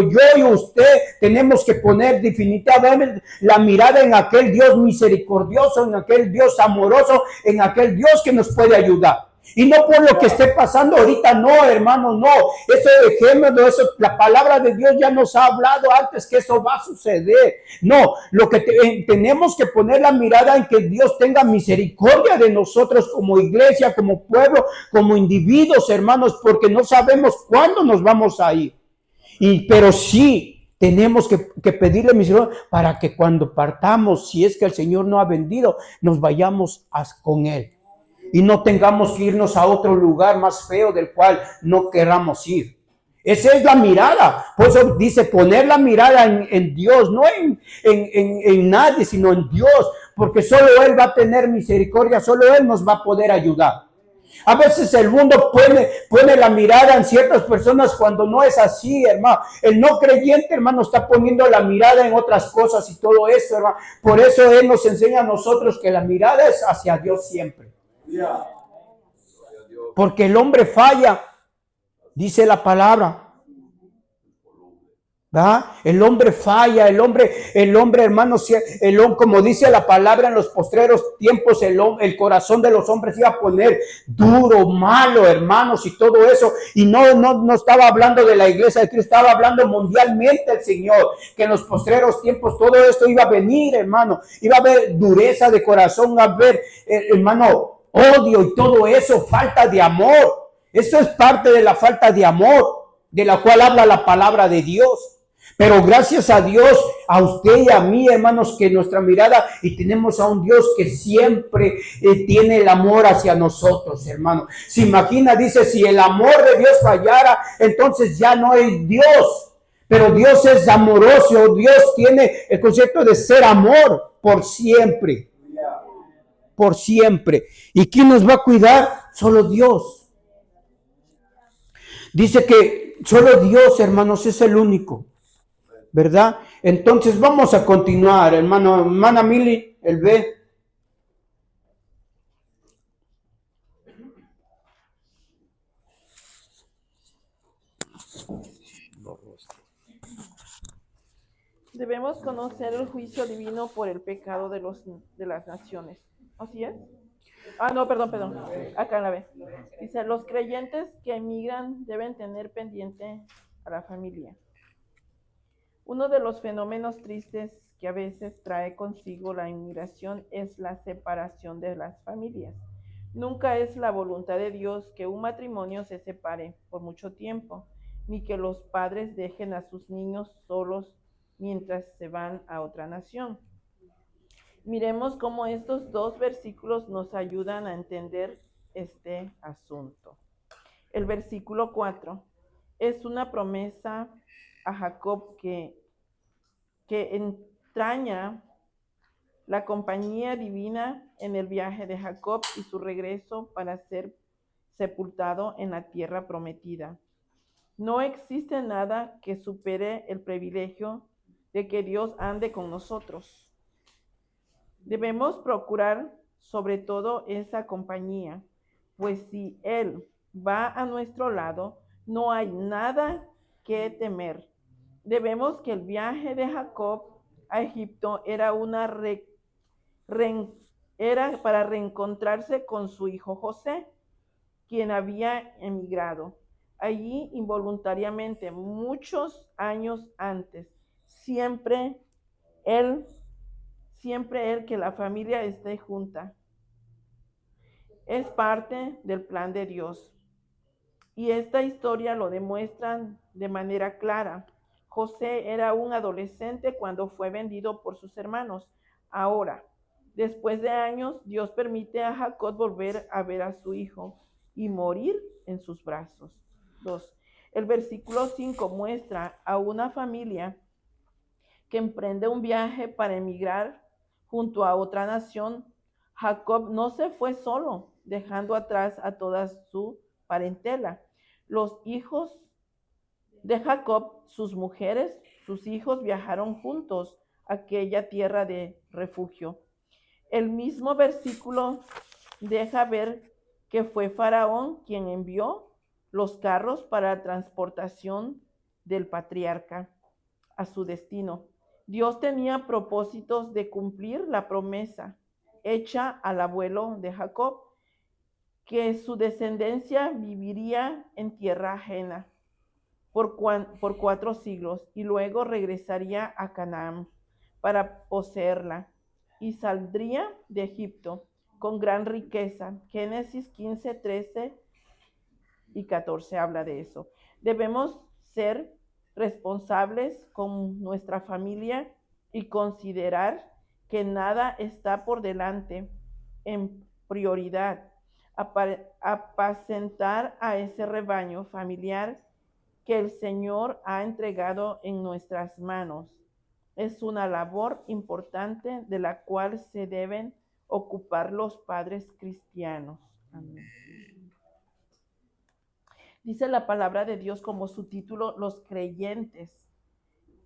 yo y usted tenemos que poner definitivamente la mirada en aquel Dios misericordioso, en aquel Dios amoroso, en aquel Dios que nos puede ayudar. Y no por lo que esté pasando ahorita, no, hermano, no. Eso dejémoslo, eso, la palabra de Dios ya nos ha hablado antes que eso va a suceder. No, lo que tenemos que poner la mirada en que Dios tenga misericordia de nosotros como iglesia, como pueblo, como individuos, hermanos, porque no sabemos cuándo nos vamos a ir. Pero sí tenemos que pedirle misericordia para que cuando partamos, si es que el Señor no ha vendido, nos vayamos con Él. Y no tengamos que irnos a otro lugar más feo del cual no queramos ir. Esa es la mirada. Por eso dice poner la mirada en Dios, no en nadie, sino en Dios. Porque solo Él va a tener misericordia, solo Él nos va a poder ayudar. A veces el mundo pone la mirada en ciertas personas cuando no es así, hermano. El no creyente, hermano, está poniendo la mirada en otras cosas y todo eso, hermano. Por eso Él nos enseña a nosotros que la mirada es hacia Dios siempre. Porque el hombre falla, dice la palabra. ¿verdad? El hombre falla, el hombre, hermano, como dice la palabra, en los postreros tiempos, el corazón de los hombres iba a poner duro, malo, hermanos, y todo eso. Y no estaba hablando de la iglesia de Cristo, estaba hablando mundialmente el Señor, que en los postreros tiempos todo esto iba a venir, hermano. Iba a haber dureza de corazón, iba a haber, hermano, odio y todo eso, falta de amor. Eso es parte de la falta de amor, de la cual habla la palabra de Dios. Pero gracias a Dios, a usted y a mí, hermanos, que nuestra mirada, y tenemos a un Dios que siempre tiene el amor hacia nosotros, hermano. Se imagina, dice, si el amor de Dios fallara, entonces ya no hay Dios. Pero Dios es amoroso, Dios tiene el concepto de ser amor por siempre. Por siempre. ¿Y quién nos va a cuidar? Solo Dios. Dice que solo Dios, hermanos, es el único. ¿Verdad? Entonces vamos a continuar, hermana Mili, el B. Debemos conocer el juicio divino por el pecado de las naciones. ¿Así es? No, perdón. Acá la ve. Dice, los creyentes que emigran deben tener pendiente a la familia. Uno de los fenómenos tristes que a veces trae consigo la inmigración es la separación de las familias. Nunca es la voluntad de Dios que un matrimonio se separe por mucho tiempo, ni que los padres dejen a sus niños solos mientras se van a otra nación. Miremos cómo estos dos versículos nos ayudan a entender este asunto. El versículo 4 es una promesa a Jacob que entraña la compañía divina en el viaje de Jacob y su regreso para ser sepultado en la tierra prometida. No existe nada que supere el privilegio de que Dios ande con nosotros. Debemos procurar sobre todo esa compañía, pues si Él va a nuestro lado, no hay nada que temer. Debemos que el viaje de Jacob a Egipto era era para reencontrarse con su hijo José, quien había emigrado allí involuntariamente muchos años antes. Siempre él que la familia esté junta. Es parte del plan de Dios. Y esta historia lo demuestra de manera clara. José era un adolescente cuando fue vendido por sus hermanos. Ahora, después de años, Dios permite a Jacob volver a ver a su hijo y morir en sus brazos. 2. El versículo 5 muestra a una familia que emprende un viaje para emigrar junto a otra nación. Jacob no se fue solo, dejando atrás a toda su parentela. Los hijos de Jacob, sus mujeres, sus hijos viajaron juntos a aquella tierra de refugio. El mismo versículo deja ver que fue Faraón quien envió los carros para la transportación del patriarca a su destino. Dios tenía propósitos de cumplir la promesa hecha al abuelo de Jacob, que su descendencia viviría en tierra ajena por 4 siglos y luego regresaría a Canaán para poseerla y saldría de Egipto con gran riqueza. Génesis 15, 13 y 14 habla de eso. Debemos ser responsables con nuestra familia y considerar que nada está por delante en prioridad. Apacentar a ese rebaño familiar que el Señor ha entregado en nuestras manos. Es una labor importante de la cual se deben ocupar los padres cristianos. Amén. Dice la palabra de Dios como subtítulo: los creyentes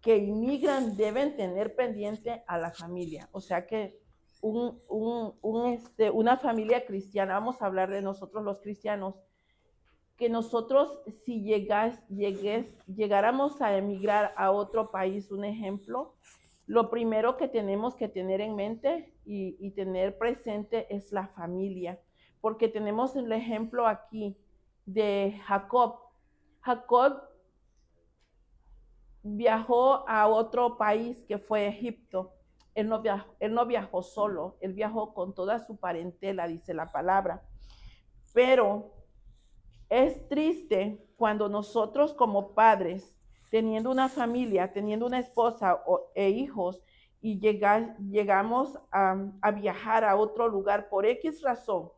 que inmigran deben tener pendiente a la familia. O sea que una familia cristiana, vamos a hablar de nosotros los cristianos, que nosotros si llegáramos a emigrar a otro país, un ejemplo, lo primero que tenemos que tener en mente y tener presente es la familia, porque tenemos el ejemplo aquí de Jacob. Jacob viajó a otro país que fue Egipto. Él no viajó solo, él viajó con toda su parentela, dice la palabra. Pero es triste cuando nosotros como padres, teniendo una familia, teniendo una esposa e hijos, y llegamos a viajar a otro lugar por X razón,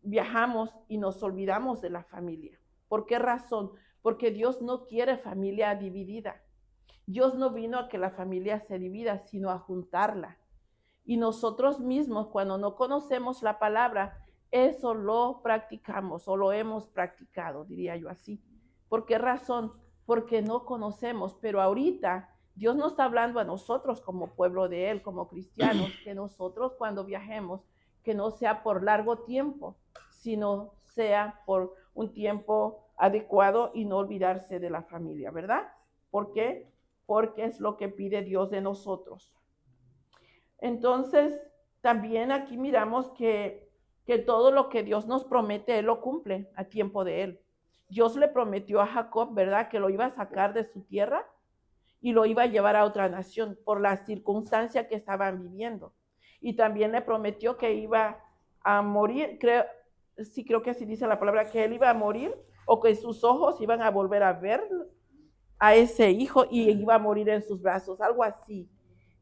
viajamos y nos olvidamos de la familia. ¿Por qué razón? Porque Dios no quiere familia dividida. Dios no vino a que la familia se divida, sino a juntarla. Y nosotros mismos, cuando no conocemos la palabra, eso lo practicamos o lo hemos practicado, diría yo así. ¿Por qué razón? Porque no conocemos, pero ahorita Dios nos está hablando a nosotros como pueblo de Él, como cristianos, que nosotros cuando viajemos, que no sea por largo tiempo, sino sea por un tiempo adecuado y no olvidarse de la familia, ¿verdad? ¿Por qué? Porque es lo que pide Dios de nosotros. Entonces, también aquí miramos que todo lo que Dios nos promete, Él lo cumple a tiempo de Él. Dios le prometió a Jacob, ¿verdad?, que lo iba a sacar de su tierra y lo iba a llevar a otra nación por la circunstancia que estaban viviendo. Y también le prometió que iba a morir, creo que así dice la palabra, que él iba a morir o que sus ojos iban a volver a ver a ese hijo y iba a morir en sus brazos, algo así.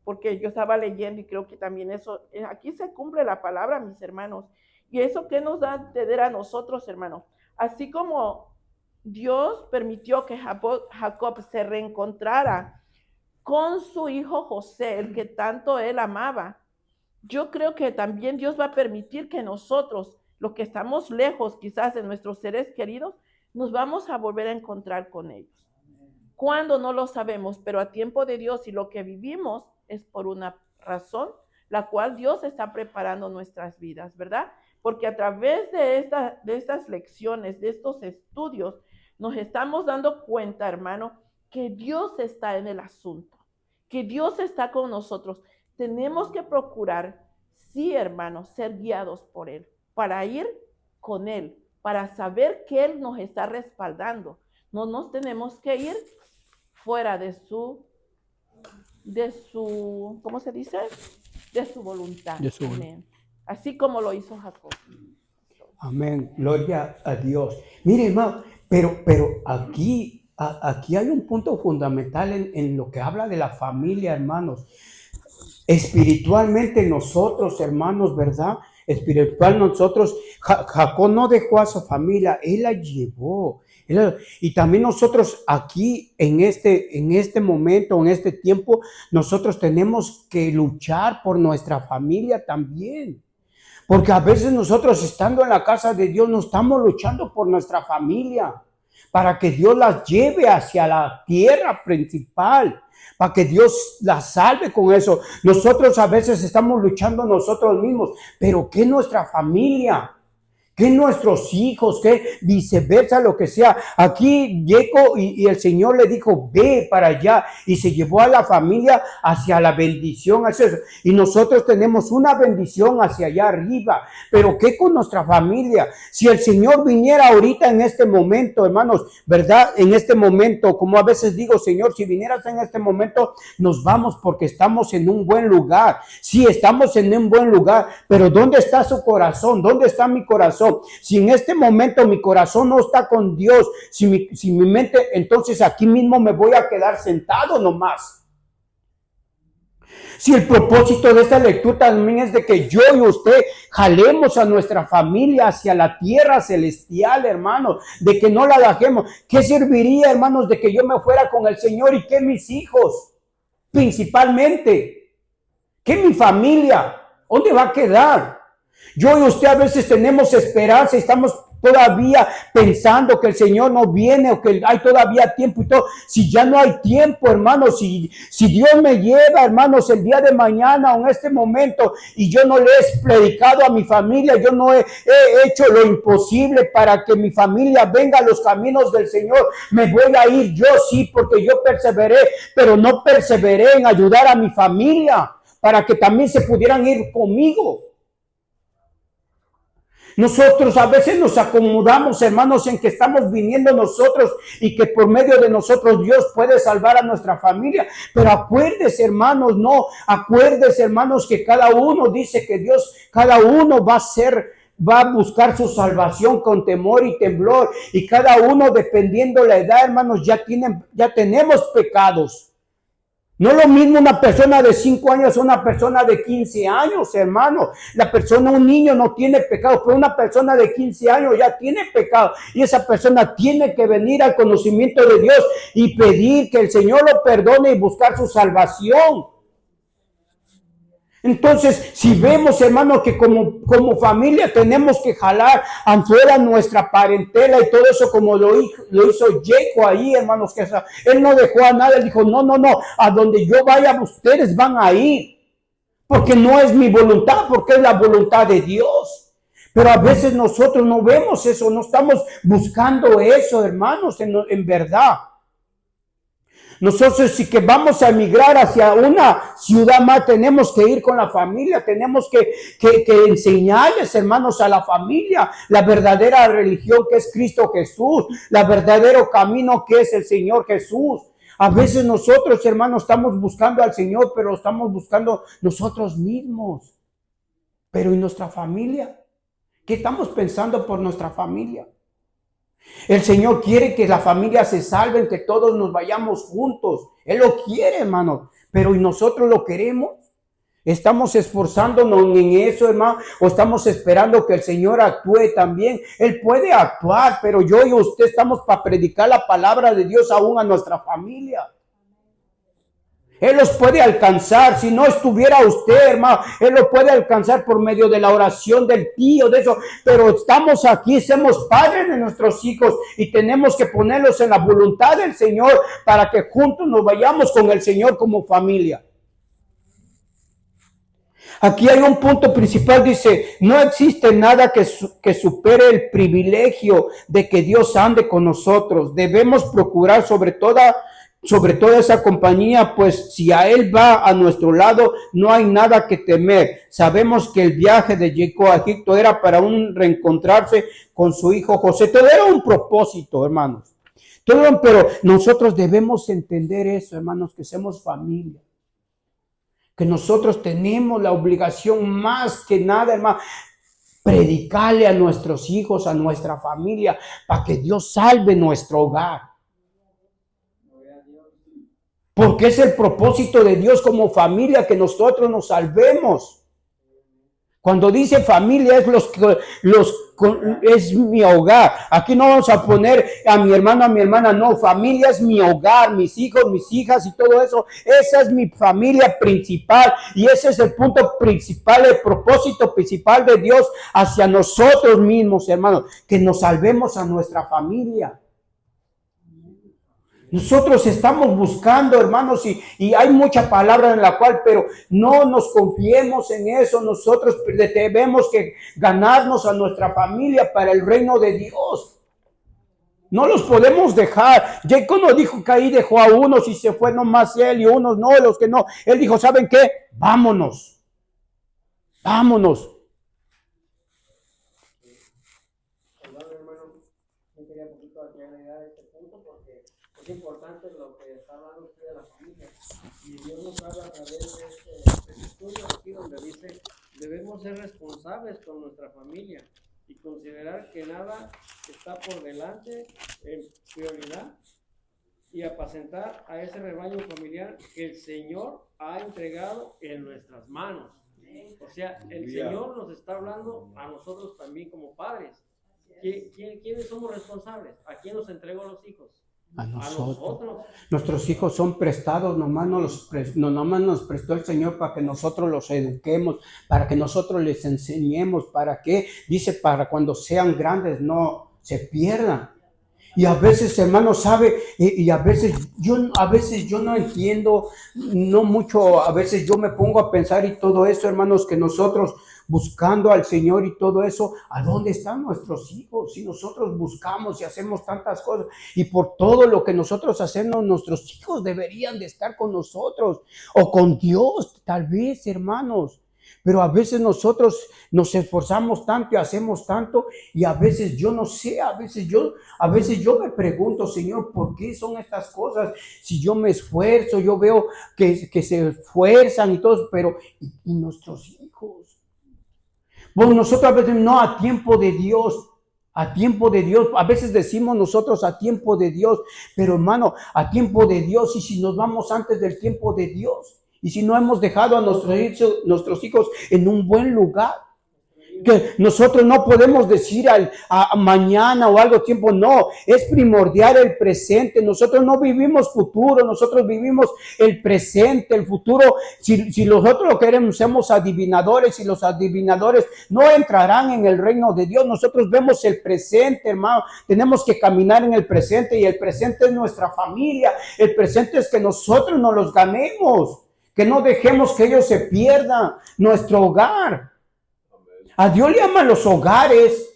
Porque yo estaba leyendo y creo que también eso, aquí se cumple la palabra, mis hermanos. ¿Y eso qué nos da a entender a nosotros, hermanos? Así como Dios permitió que Jacob se reencontrara con su hijo José, el que tanto él amaba, yo creo que también Dios va a permitir que nosotros, los que estamos lejos quizás de nuestros seres queridos, nos vamos a volver a encontrar con ellos. ¿Cuándo? No lo sabemos, pero a tiempo de Dios, y lo que vivimos es por una razón, la cual Dios está preparando nuestras vidas, ¿verdad? Porque a través de estas lecciones, de estos estudios, nos estamos dando cuenta, hermano, que Dios está en el asunto, que Dios está con nosotros. Tenemos que procurar, sí, hermanos, ser guiados por Él, para ir con Él, para saber que Él nos está respaldando. No nos tenemos que ir fuera de su, ¿cómo se dice? De su voluntad. Amén. Así como lo hizo Jacob. Amén. Gloria a Dios. Mire, hermano, pero aquí hay un punto fundamental en lo que habla de la familia, hermanos. Espiritualmente nosotros, hermanos, ¿verdad? Espiritual nosotros, Jacob no dejó a su familia, él la llevó. Y también nosotros aquí en este momento, en este tiempo, nosotros tenemos que luchar por nuestra familia también. Porque a veces nosotros estando en la casa de Dios no estamos luchando por nuestra familia, para que Dios las lleve hacia la tierra principal, para que Dios las salve con eso. Nosotros a veces estamos luchando nosotros mismos, pero ¿qué nuestra familia? ¿Qué nuestros hijos? ¿Qué viceversa? Lo que sea. Aquí llegó y el Señor le dijo, ve para allá. Y se llevó a la familia hacia la bendición. Hacia eso. Y nosotros tenemos una bendición hacia allá arriba. Pero ¿qué con nuestra familia? Si el Señor viniera ahorita en este momento, hermanos, ¿verdad? En este momento, como a veces digo, Señor, si vinieras en este momento, nos vamos porque estamos en un buen lugar. Sí, estamos en un buen lugar. Pero ¿dónde está su corazón? ¿Dónde está mi corazón? Si en este momento mi corazón no está con Dios, si mi mente, entonces aquí mismo me voy a quedar sentado nomás. Si el propósito de esta lectura también es de que yo y usted jalemos a nuestra familia hacia la tierra celestial, hermanos, de que no la dejemos. ¿Qué serviría, hermanos, de que yo me fuera con el Señor y que mis hijos, principalmente? ¿Qué mi familia? ¿Dónde va a quedar? Yo y usted a veces tenemos esperanza y estamos todavía pensando que el Señor no viene o que hay todavía tiempo y todo. Si ya no hay tiempo, hermanos, si Dios me lleva, hermanos, el día de mañana o en este momento y yo no le he predicado a mi familia, yo no he hecho lo imposible para que mi familia venga a los caminos del Señor, me voy a ir yo sí, porque yo perseveré, pero no perseveré en ayudar a mi familia para que también se pudieran ir conmigo. Nosotros a veces nos acomodamos, hermanos, en que estamos viniendo nosotros y que por medio de nosotros Dios puede salvar a nuestra familia. Pero acuérdese, hermanos, acuérdese, hermanos, que cada uno dice que Dios, cada uno va a buscar su salvación con temor y temblor. Y cada uno, dependiendo la edad, hermanos, ya tenemos pecados. No es lo mismo una persona de 5 años o una persona de 15 años, hermano. Un niño no tiene pecado, pero una persona de 15 años ya tiene pecado. Y esa persona tiene que venir al conocimiento de Dios y pedir que el Señor lo perdone y buscar su salvación. Entonces, si vemos, hermano, que como familia tenemos que jalar afuera nuestra parentela y todo eso, como lo hizo Jacob ahí, hermanos, que él no dejó a nada, él dijo, no, a donde yo vaya, ustedes van a ir, porque no es mi voluntad, porque es la voluntad de Dios. Pero a veces nosotros no vemos eso, no estamos buscando eso, hermanos, en verdad. Nosotros si que vamos a emigrar hacia una ciudad más, tenemos que ir con la familia, tenemos que enseñarles, hermanos, a la familia la verdadera religión que es Cristo Jesús, el verdadero camino que es el Señor Jesús. A veces nosotros, hermanos, estamos buscando al Señor, pero estamos buscando nosotros mismos. Pero ¿y nuestra familia? ¿Qué estamos pensando por nuestra familia? El Señor quiere que la familia se salve, que todos nos vayamos juntos. Él lo quiere, hermano. Pero ¿y nosotros lo queremos? ¿Estamos esforzándonos en eso, hermano? ¿O estamos esperando que el Señor actúe también? Él puede actuar, pero yo y usted estamos para predicar la palabra de Dios aún a nuestra familia. Él los puede alcanzar. Si no estuviera usted, hermano, Él lo puede alcanzar por medio de la oración del tío, de eso. Pero estamos aquí, somos padres de nuestros hijos y tenemos que ponerlos en la voluntad del Señor para que juntos nos vayamos con el Señor como familia. Aquí hay un punto principal, dice, no existe nada que supere el privilegio de que Dios ande con nosotros. Debemos procurar sobre toda esa compañía, pues si a Él va a nuestro lado, no hay nada que temer. Sabemos que el viaje de Jacob a Egipto era para reencontrarse con su hijo José. Todo era un propósito, hermanos. Pero nosotros debemos entender eso, hermanos, que somos familia. Que nosotros tenemos la obligación más que nada, hermano, predicarle a nuestros hijos, a nuestra familia, para que Dios salve nuestro hogar. Porque es el propósito de Dios como familia que nosotros nos salvemos. Cuando dice familia es mi hogar. Aquí no vamos a poner a mi hermano, a mi hermana. No, familia es mi hogar, mis hijos, mis hijas y todo eso. Esa es mi familia principal. Y ese es el punto principal, el propósito principal de Dios hacia nosotros mismos, hermanos. Que nos salvemos a nuestra familia. Nosotros estamos buscando, hermanos, y hay mucha palabra en la cual, pero no nos confiemos en eso. Nosotros debemos que ganarnos a nuestra familia para el reino de Dios. No los podemos dejar. Jacob no dijo que ahí dejó a unos y se fue nomás él y unos no, los que no. Él dijo, ¿saben qué? Vámonos. Vámonos. Es importante lo que está hablando usted de la familia. Y Dios nos habla a través de este estudio aquí donde dice, debemos ser responsables con nuestra familia y considerar que nada está por delante en prioridad y apacentar a ese rebaño familiar que el Señor ha entregado en nuestras manos. O sea, el Señor nos está hablando a nosotros también como padres. ¿Quiénes somos responsables? ¿A quién nos entregó los hijos? A nosotros. Nuestros hijos son prestados, nomás nos prestó el Señor para que nosotros los eduquemos, para que nosotros les enseñemos, para que, dice, para cuando sean grandes no se pierdan. Y a veces, hermano, sabe, y a veces yo no entiendo, no mucho, a veces yo me pongo a pensar y todo eso, hermanos, que nosotros buscando al Señor y todo eso, ¿a dónde están nuestros hijos? Si nosotros buscamos y hacemos tantas cosas y por todo lo que nosotros hacemos, nuestros hijos deberían de estar con nosotros o con Dios, tal vez, hermanos. Pero a veces nosotros nos esforzamos tanto y hacemos tanto y a veces yo no sé, a veces yo me pregunto, Señor, ¿por qué son estas cosas? Si yo me esfuerzo, yo veo que se esfuerzan y todo, pero ¿y nuestros hijos? Bueno, nosotros a veces no, a tiempo de Dios. A tiempo de Dios, a veces decimos nosotros a tiempo de Dios, pero hermano, a tiempo de Dios, y si nos vamos antes del tiempo de Dios, y si no hemos dejado a nuestros hijos en un buen lugar, que nosotros no podemos decir a mañana o algo tiempo, no, es primordial el presente. Nosotros no vivimos futuro, nosotros vivimos el presente, el futuro. Si nosotros lo queremos, somos adivinadores y los adivinadores no entrarán en el reino de Dios. Nosotros vemos el presente, hermano, tenemos que caminar en el presente y el presente es nuestra familia, el presente es que nosotros nos los ganemos, que no dejemos que ellos se pierdan, nuestro hogar. A Dios le aman los hogares.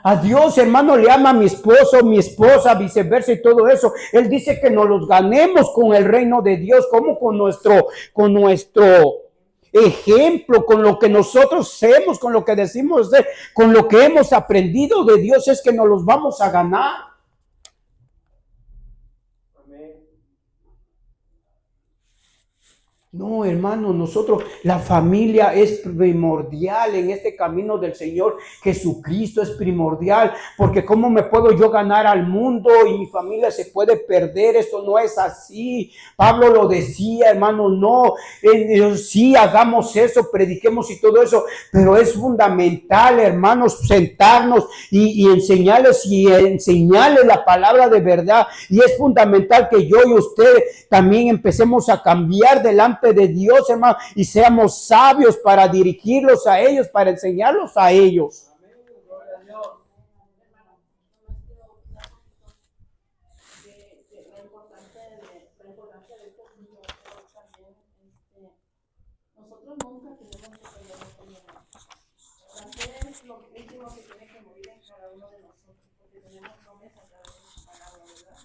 A Dios, hermano, le ama a mi esposo, mi esposa, viceversa y todo eso. Él dice que nos los ganemos con el reino de Dios, como con nuestro ejemplo, con lo que nosotros hacemos, con lo que decimos, con lo que hemos aprendido de Dios, es que nos los vamos a ganar. No, hermano, nosotros, la familia es primordial en este camino del Señor. Jesucristo es primordial, porque ¿cómo me puedo yo ganar al mundo y mi familia se puede perder? Esto no es así. Pablo lo decía, hermano, no, sí, hagamos eso, prediquemos y todo eso, pero es fundamental, hermanos, sentarnos y enseñarles la palabra de verdad. Y es fundamental que yo y usted también empecemos a cambiar delante de Dios, hermano, y seamos sabios para dirigirlos a ellos, para enseñarlos a ellos. Nosotros nunca tenemos que pelearnos con el hermano. La fe es lo último que tiene que morir en cada uno de nosotros, porque tenemos promesa a través de su palabra, ¿verdad?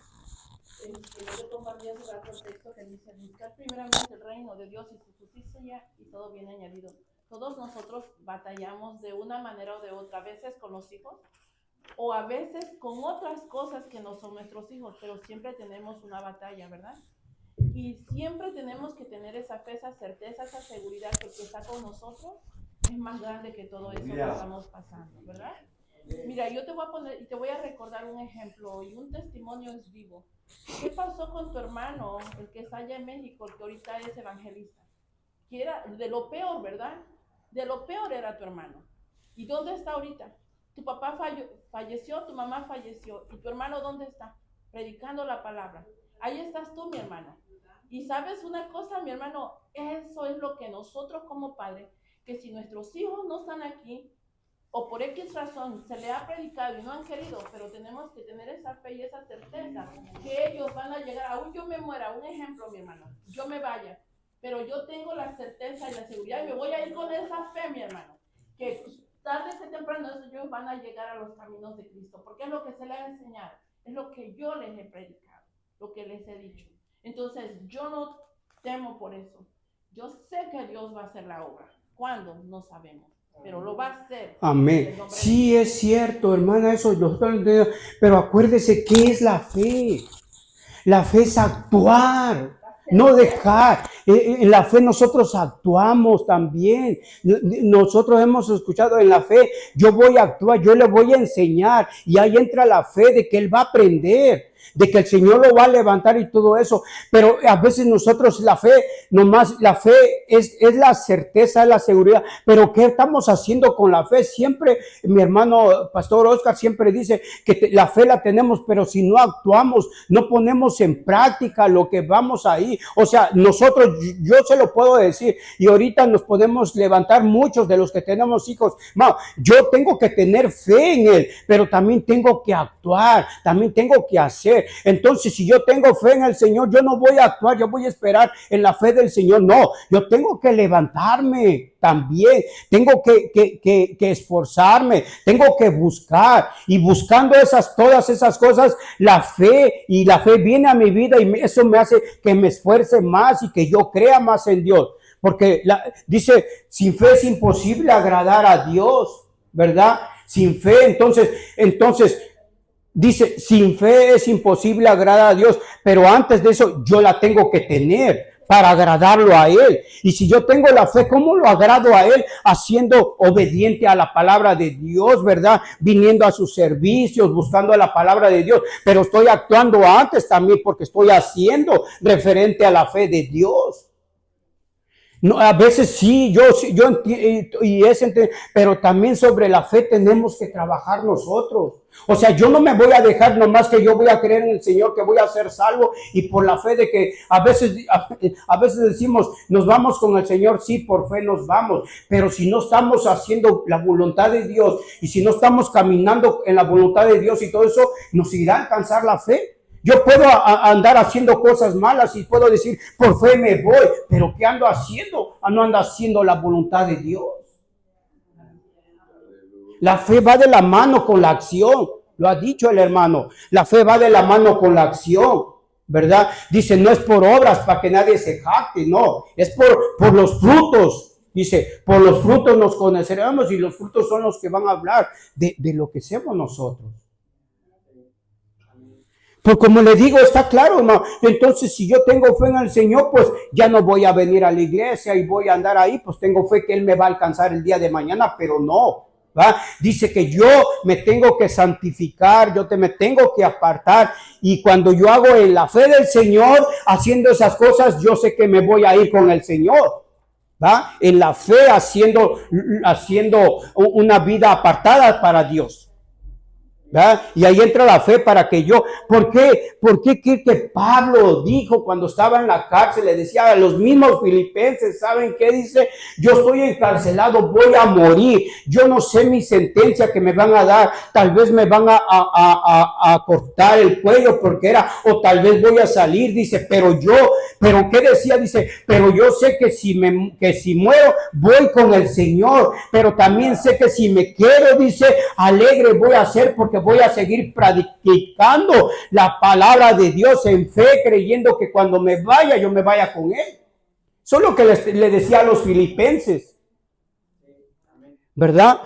Yo te compartí hace rato el texto que dice: buscar primeramente el reino de Dios y su justicia, y todo viene añadido. Todos nosotros batallamos de una manera o de otra, a veces con los hijos, o a veces con otras cosas que no son nuestros hijos, pero siempre tenemos una batalla, ¿verdad? Y siempre tenemos que tener esa fe, esa certeza, esa seguridad que el que está con nosotros es más grande que todo eso que estamos pasando, ¿verdad? Mira, yo te voy a poner y te voy a recordar un ejemplo y un testimonio es vivo. ¿Qué pasó con tu hermano, el que está allá en México, el que ahorita es evangelista? Que era de lo peor, ¿verdad? De lo peor era tu hermano. ¿Y dónde está ahorita? Tu papá falleció, tu mamá falleció. ¿Y tu hermano dónde está? Predicando la palabra. Ahí estás tú, mi hermano. Y sabes una cosa, mi hermano, eso es lo que nosotros como padres, que si nuestros hijos no están aquí, o por X razón se le ha predicado y no han querido, pero tenemos que tener esa fe y esa certeza que ellos van a llegar, aún yo me muera, un ejemplo, mi hermano, yo me vaya, pero yo tengo la certeza y la seguridad y me voy a ir con esa fe, mi hermano, que tarde o temprano ellos van a llegar a los caminos de Cristo, porque es lo que se les ha enseñado, es lo que yo les he predicado, lo que les he dicho. Entonces yo no temo por eso, yo sé que Dios va a hacer la obra. ¿Cuándo? No sabemos, pero lo va a hacer. Amén. Sí, es cierto, hermana, eso nosotros lo entendemos, pero acuérdese, ¿qué es la fe? La fe es actuar, no dejar. En la fe nosotros actuamos también. Nosotros hemos escuchado en la fe, yo voy a actuar, yo le voy a enseñar, y ahí entra la fe de que él va a aprender, de que el Señor lo va a levantar y todo eso. Pero a veces nosotros la fe, nomás la fe es la certeza, es la seguridad. Pero ¿qué estamos haciendo con la fe? Siempre, mi hermano Pastor Oscar siempre dice que la fe la tenemos, pero si no actuamos, no ponemos en práctica lo que vamos ahí. O sea, nosotros, yo se lo puedo decir, y ahorita nos podemos levantar muchos de los que tenemos hijos. No, yo tengo que tener fe en él, pero también tengo que actuar, también tengo que hacer. Entonces, si yo tengo fe en el Señor, yo no voy a actuar, yo voy a esperar en la fe del Señor. No, yo tengo que levantarme también, tengo que esforzarme, tengo que buscar, y buscando todas esas cosas, la fe viene a mi vida, y eso me hace que me esfuerce más y que yo crea más en Dios. Porque dice, sin fe es imposible agradar a Dios, ¿verdad? Sin fe, entonces dice, sin fe es imposible agradar a Dios, pero antes de eso yo la tengo que tener para agradarlo a Él. Y si yo tengo la fe, ¿cómo lo agrado a Él? Haciendo obediente a la palabra de Dios, ¿verdad? Viniendo a sus servicios, buscando la palabra de Dios, pero estoy actuando antes también porque estoy haciendo referente a la fe de Dios. No, a veces sí, yo entiendo, pero también sobre la fe tenemos que trabajar nosotros. O sea, yo no me voy a dejar nomás que yo voy a creer en el Señor, que voy a ser salvo, y por la fe de que a veces decimos, nos vamos con el Señor, sí, por fe nos vamos, pero si no estamos haciendo la voluntad de Dios, y si no estamos caminando en la voluntad de Dios y todo eso, ¿nos irá a alcanzar la fe? Yo puedo andar haciendo cosas malas y puedo decir, por fe me voy, pero ¿qué ando haciendo? No ando haciendo la voluntad de Dios. La fe va de la mano con la acción, lo ha dicho el hermano. La fe va de la mano con la acción, ¿verdad? Dice, no es por obras para que nadie se jacte, no, es por los frutos. Dice, por los frutos nos conoceremos, y los frutos son los que van a hablar de lo que hacemos nosotros. Pues como le digo, está claro, hermano. Entonces, si yo tengo fe en el Señor, pues ya no voy a venir a la iglesia y voy a andar ahí, pues tengo fe que Él me va a alcanzar el día de mañana, pero no, ¿va? Dice que yo me tengo que santificar, me tengo que apartar, y cuando yo hago en la fe del Señor, haciendo esas cosas, yo sé que me voy a ir con el Señor, ¿va? En la fe, haciendo una vida apartada para Dios. ¿verdad? Y ahí entra la fe para que yo, ¿por qué? ¿Por qué que Pablo dijo cuando estaba en la cárcel? Le decía a los mismos filipenses, ¿saben qué dice? Yo estoy encarcelado, voy a morir, yo no sé mi sentencia que me van a dar, tal vez me van a cortar el cuello porque o tal vez voy a salir, dice, pero ¿qué decía? Dice, pero yo sé que si muero, voy con el Señor, pero también sé que si me quiero, dice, alegre voy a ser porque voy a seguir practicando la palabra de Dios en fe, creyendo que cuando me vaya, yo me vaya con Él. Eso es lo que le decía a los filipenses, ¿verdad?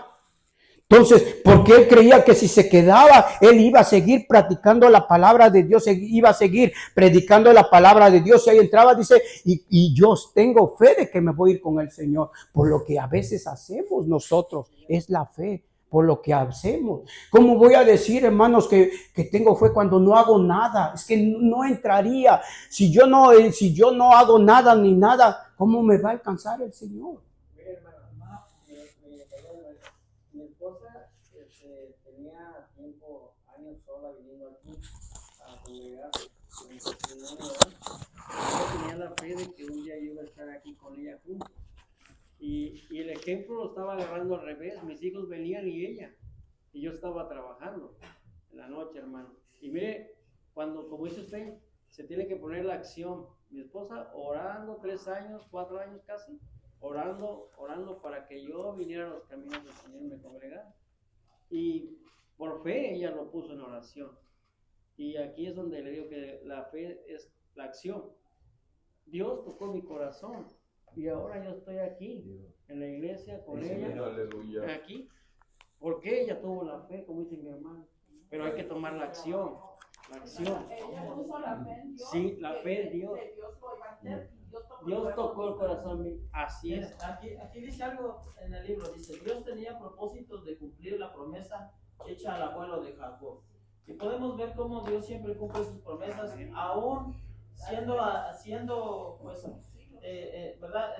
Entonces, porque él creía que si se quedaba, él iba a seguir practicando la palabra de Dios, iba a seguir predicando la palabra de Dios. Y ahí entraba, dice, y yo tengo fe de que me voy a ir con el Señor. Por lo que a veces hacemos nosotros, es la fe, por lo que hacemos. ¿Cómo voy a decir, hermanos, que tengo fe cuando no hago nada? Es que no entraría. Si yo no hago nada ni nada, ¿cómo me va a alcanzar el Señor? Mi esposa tenía años sola viniendo aquí a congregar. Yo tenía la fe de que un día yo iba a estar aquí con ella junto. Y el ejemplo lo estaba agarrando al revés. Mis hijos venían y ella. Y yo estaba trabajando en la noche, hermano. Y mire, como dice usted, se tiene que poner la acción. Mi esposa orando 3 años, 4 años casi, orando para que yo viniera a los caminos del Señor y me congregara. Y por fe ella lo puso en oración. Y aquí es donde le digo que la fe es la acción. Dios tocó mi corazón y ahora yo estoy aquí en la iglesia con ella, aquí, porque ella tuvo la fe, como dice mi hermano. Pero hay que tomar la acción. Ella puso la fe en Dios. Sí, la fe en Dios. Dios lo iba a hacer. Dios tocó el corazón. Así es. Aquí dice algo en el libro, dice, Dios tenía propósitos de cumplir la promesa hecha al abuelo de Jacob. Y podemos ver cómo Dios siempre cumple sus promesas, aún siendo pues, ¿verdad?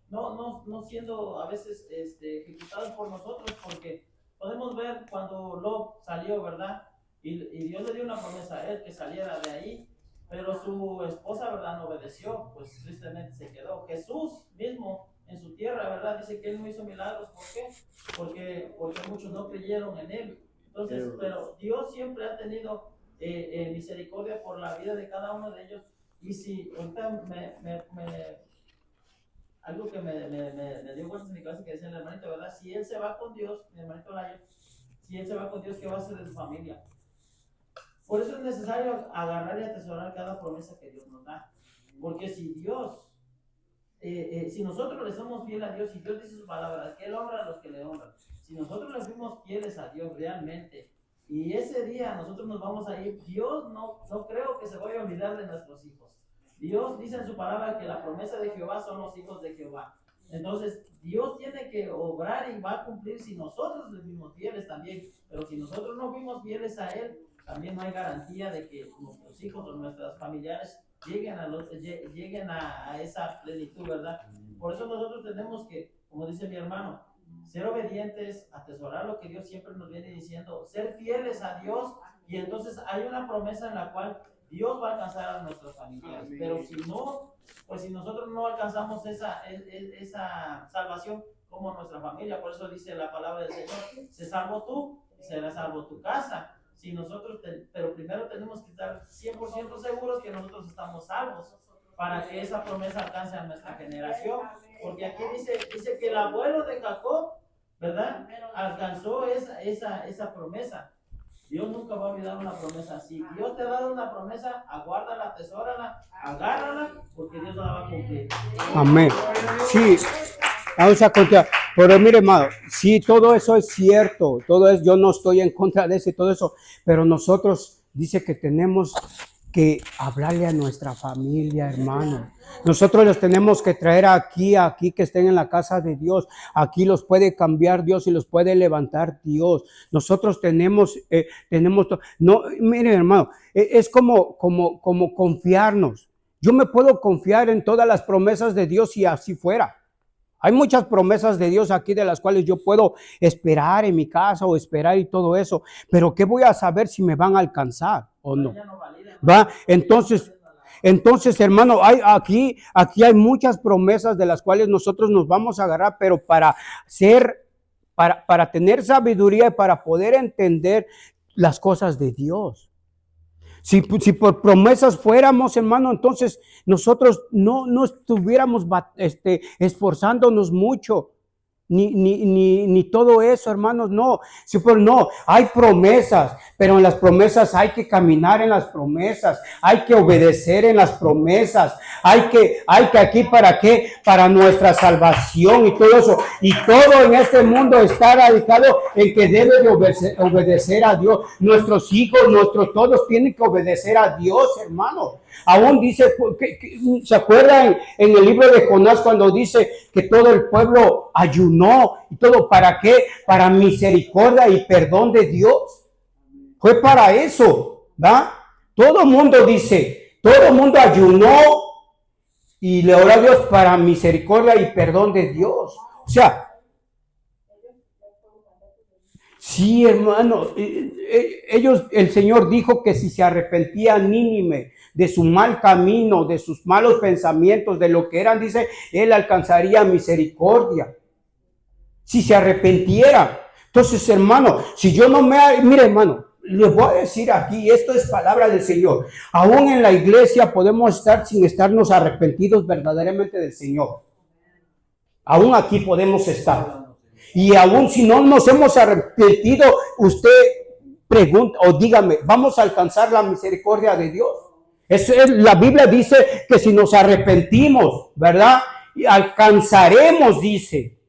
No siendo a veces ejecutados por nosotros, porque podemos ver cuando Lot salió, ¿verdad? Y Dios le dio una promesa a él que saliera de ahí, pero su esposa, ¿verdad?, no obedeció, pues tristemente se quedó. Jesús mismo en su tierra, ¿verdad?, dice que él no hizo milagros. ¿Por qué? Porque muchos no creyeron en él. Entonces, pero Dios siempre ha tenido misericordia por la vida de cada uno de ellos. Y si ahorita algo que me dio vueltas en mi cabeza que decía el hermanito, ¿verdad? Si él se va con Dios, mi hermanito Layo, si él se va con Dios, ¿qué va a hacer de su familia? Por eso es necesario agarrar y atesorar cada promesa que Dios nos da. Porque si Dios, si nosotros le somos fieles a Dios, y Dios dice sus palabras, que Él honra a los que le honran. Si nosotros le fuimos fieles a Dios realmente, y ese día nosotros nos vamos a ir, Dios no creo que se vaya a olvidar de nuestros hijos. Dios dice en su palabra que la promesa de Jehová son los hijos de Jehová. Entonces, Dios tiene que obrar y va a cumplir si nosotros le fuimos fieles también. Pero si nosotros no fuimos fieles a Él, también no hay garantía de que nuestros hijos o nuestros familiares lleguen a esa plenitud, ¿verdad? Por eso nosotros tenemos que, como dice mi hermano, ser obedientes, atesorar lo que Dios siempre nos viene diciendo, ser fieles a Dios, y entonces hay una promesa en la cual Dios va a alcanzar a nuestras familias. Amén. Pero si no, pues si nosotros no alcanzamos esa salvación como nuestra familia, por eso dice la palabra del Señor, se salvó tú, será salvo tu casa. Si nosotros, pero primero tenemos que estar 100% seguros que nosotros estamos salvos para que esa promesa alcance a nuestra generación. Porque aquí dice que el abuelo de Jacob, ¿verdad?, alcanzó esa promesa. Dios nunca va a olvidar una promesa así. Dios te ha dado una promesa, aguárdala, atesórala, agárrala, porque Dios la va a cumplir. Amén. Sí, vamos a contar. Pero mire, hermano, sí, todo eso es cierto, yo no estoy en contra de eso y todo eso, pero nosotros dice que tenemos que hablarle a nuestra familia, hermano. Nosotros los tenemos que traer aquí que estén en la casa de Dios. Aquí los puede cambiar Dios y los puede levantar Dios. Nosotros tenemos no, mire, hermano, es como confiarnos. Yo me puedo confiar en todas las promesas de Dios si así fuera. Hay muchas promesas de Dios aquí de las cuales yo puedo esperar en mi casa o esperar y todo eso, pero ¿qué voy a saber si me van a alcanzar o no? ¿Va? Entonces, hermano, aquí hay muchas promesas de las cuales nosotros nos vamos a agarrar, pero para tener sabiduría y para poder entender las cosas de Dios. Si por promesas fuéramos, hermano, entonces nosotros no estuviéramos esforzándonos mucho. Ni todo eso, hermanos, no. No, hay promesas, pero en las promesas hay que caminar en las promesas, hay que obedecer en las promesas, hay que aquí ¿para qué? Para nuestra salvación y todo eso. Y todo en este mundo está radicado en que debe de obedecer a Dios. Nuestros hijos, todos tienen que obedecer a Dios, hermano. Aún dice, ¿se acuerdan en el libro de Jonás cuando dice que todo el pueblo ayunó y todo para qué? Para misericordia y perdón de Dios. Fue para eso, ¿va? Todo el mundo ayunó y le oró a Dios para misericordia y perdón de Dios. O sea, sí, hermano, el Señor dijo que si se arrepentía Nínive de su mal camino, de sus malos pensamientos, de lo que eran, dice, Él alcanzaría misericordia. Si se arrepintiera. Entonces, hermano, si yo no mire, hermano, les voy a decir aquí, esto es palabra del Señor. Aún en la iglesia podemos estar sin estarnos arrepentidos verdaderamente del Señor. Aún aquí podemos estar. Y aún si no nos hemos arrepentido, usted pregunta o dígame, ¿vamos a alcanzar la misericordia de Dios? La Biblia dice que si nos arrepentimos, ¿verdad? Alcanzaremos, dice,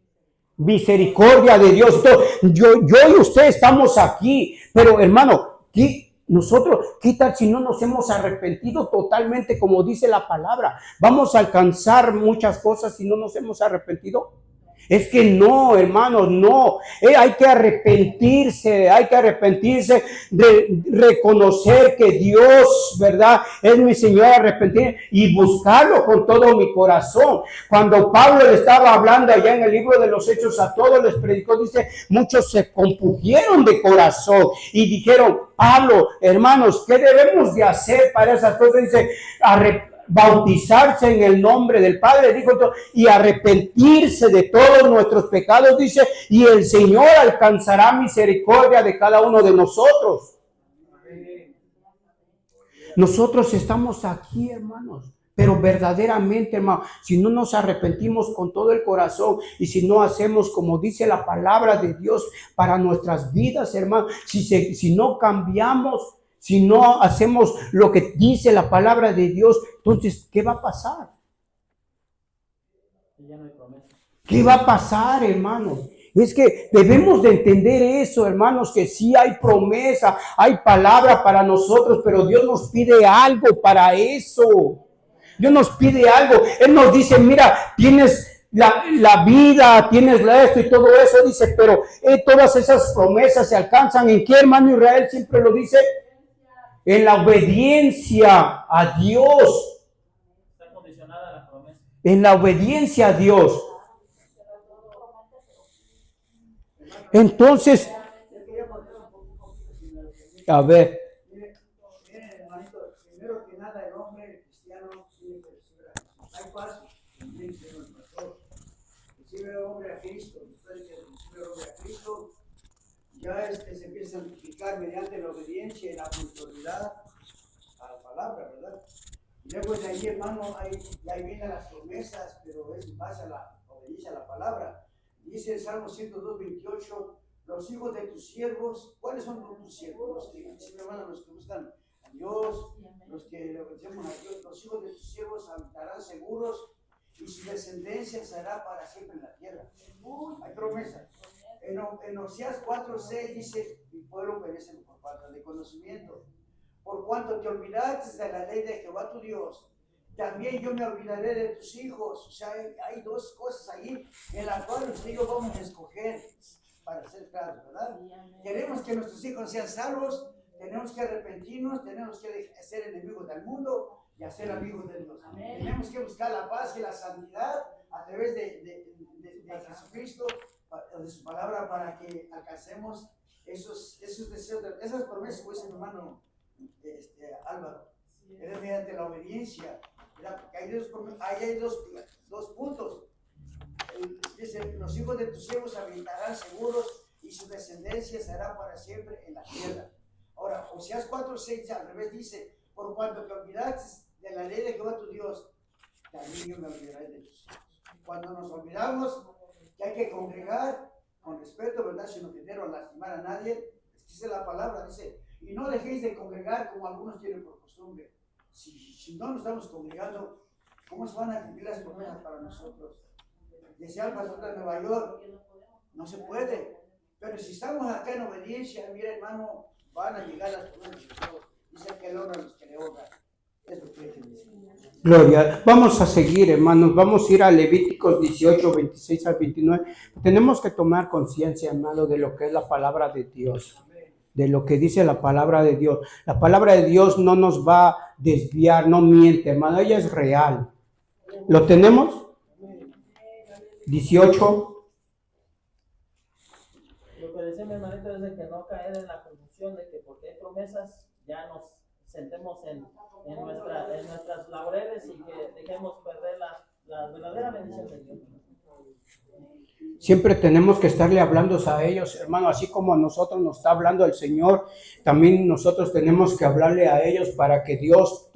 misericordia de Dios. Entonces, yo y usted estamos aquí, pero hermano, ¿qué tal si no nos hemos arrepentido totalmente como dice la palabra? ¿Vamos a alcanzar muchas cosas si no nos hemos arrepentido? Es que no, hermanos, no. Hay que arrepentirse de reconocer que Dios, ¿verdad? Es mi Señor, arrepentir y buscarlo con todo mi corazón. Cuando Pablo le estaba hablando allá en el libro de los Hechos a todos les predicó, dice, muchos se compugieron de corazón y dijeron, Pablo, hermanos, ¿qué debemos de hacer para esas cosas? Dice, bautizarse en el nombre del Padre, dijo, y arrepentirse de todos nuestros pecados, dice, y el Señor alcanzará misericordia de cada uno de nosotros. Nosotros estamos aquí, hermanos, pero verdaderamente, hermano, si no nos arrepentimos con todo el corazón y si no hacemos como dice la palabra de Dios para nuestras vidas, hermano, si no cambiamos, si no hacemos lo que dice la palabra de Dios, entonces, ¿qué va a pasar? ¿Qué va a pasar, hermanos? Es que debemos de entender eso, hermanos, que sí hay promesa, hay palabra para nosotros, pero Dios nos pide algo para eso. Dios nos pide algo. Él nos dice, mira, tienes la vida, tienes esto y todo eso, dice, pero todas esas promesas se alcanzan. ¿En qué, hermano Israel? Siempre lo dice. En la obediencia a Dios. Está condicionada la promesa. En la obediencia a Dios. Entonces, a ver. Miren, hermanito, primero que nada el hombre cristiano tiene que recibir a Jesús. Hay pasos, tiene que ser el pastor. Recibe el hombre a Cristo. Después de que recibe el hombre a Cristo, ya se empieza a santificar mediante la obediencia y la puntualidad a la palabra, ¿verdad? Y luego de ahí, hermano, ahí vienen las promesas, pero es en base a la obediencia a la palabra. Dice el Salmo 102, 28, los hijos de tus siervos, ¿cuáles son tus siervos? Los que, hermano, los que buscan a Dios, los que le obedecemos a Dios, los hijos de tus siervos habitarán seguros y su descendencia será para siempre en la tierra. Hay promesa. En Oseas 4:6 dice, mi pueblo perece por falta de conocimiento. Por cuanto te olvidaste de la ley de Jehová tu Dios, también yo me olvidaré de tus hijos. O sea, hay dos cosas ahí en las cuales usted y yo vamos a escoger, para ser claros, ¿verdad? Queremos que nuestros hijos sean salvos, tenemos que arrepentirnos, tenemos que ser enemigos del mundo y a ser amigos de Dios. Tenemos que buscar la paz y la santidad a través de Jesucristo, de su palabra, para que alcancemos esos deseos, esas promesas, pues, hermano Álvaro. Es mediante la obediencia. Porque hay dos puntos. Dice, los hijos de tus hijos habitarán seguros y su descendencia será para siempre en la tierra. Ahora, Oseas 4:6 al revés dice, por cuanto te olvidaste de la ley de Jehová tu Dios, también yo me olvidaré de tus hijos. Cuando nos olvidamos que hay que congregar con respeto, ¿verdad? Sin ofender o lastimar a nadie, dice la palabra, dice, y no dejéis de congregar como algunos tienen por costumbre. Si no nos estamos congregando, ¿cómo se van a cumplir las promesas para nosotros? Decía el pastor de Nueva York, no se puede. Pero si estamos acá en obediencia, mira, hermano, van a llegar las promesas de Dios. Dice que él honra a los que le honran. Es lo que hay que decir. Gloria. Vamos a seguir, hermanos. Vamos a ir a Levíticos 18, 26 al 29. Tenemos que tomar conciencia, hermano, de lo que es la palabra de Dios. De lo que dice la palabra de Dios. La palabra de Dios no nos va a desviar, no miente, hermano. Ella es real. ¿Lo tenemos? 18. Lo que decía mi hermanito es de que no caer en la confusión de que porque hay promesas ya nos sentemos en nuestras laureles y que dejemos perder la verdadera bendición de Dios. Siempre tenemos que estarle hablando a ellos, hermano, así como a nosotros nos está hablando el Señor, también nosotros tenemos que hablarle a ellos para que Dios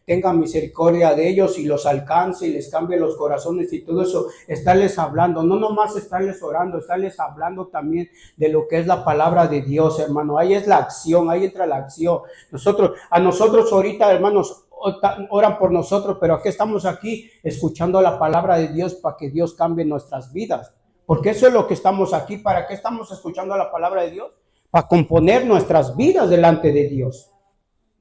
tenga misericordia de ellos y los alcance y les cambie los corazones y todo eso, estarles hablando, no nomás estarles orando, estarles hablando también de lo que es la palabra de Dios, hermano. Ahí es la acción, ahí entra la acción. A nosotros ahorita, hermanos, oran por nosotros, pero aquí estamos aquí escuchando la palabra de Dios para que Dios cambie nuestras vidas. Porque eso es lo que estamos aquí. ¿Para qué estamos escuchando la palabra de Dios? Para componer nuestras vidas delante de Dios.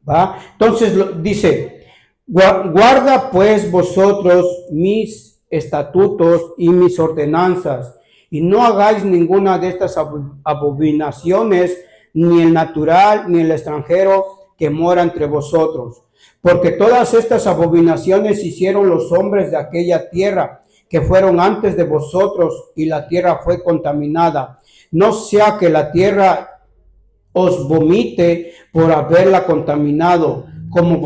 ¿Va? Entonces dice, guarda pues vosotros mis estatutos y mis ordenanzas, y no hagáis ninguna de estas abominaciones, ni el natural, ni el extranjero que mora entre vosotros. Porque todas estas abominaciones hicieron los hombres de aquella tierra, que fueron antes de vosotros, y la tierra fue contaminada. No sea que la tierra os vomite por haberla contaminado, como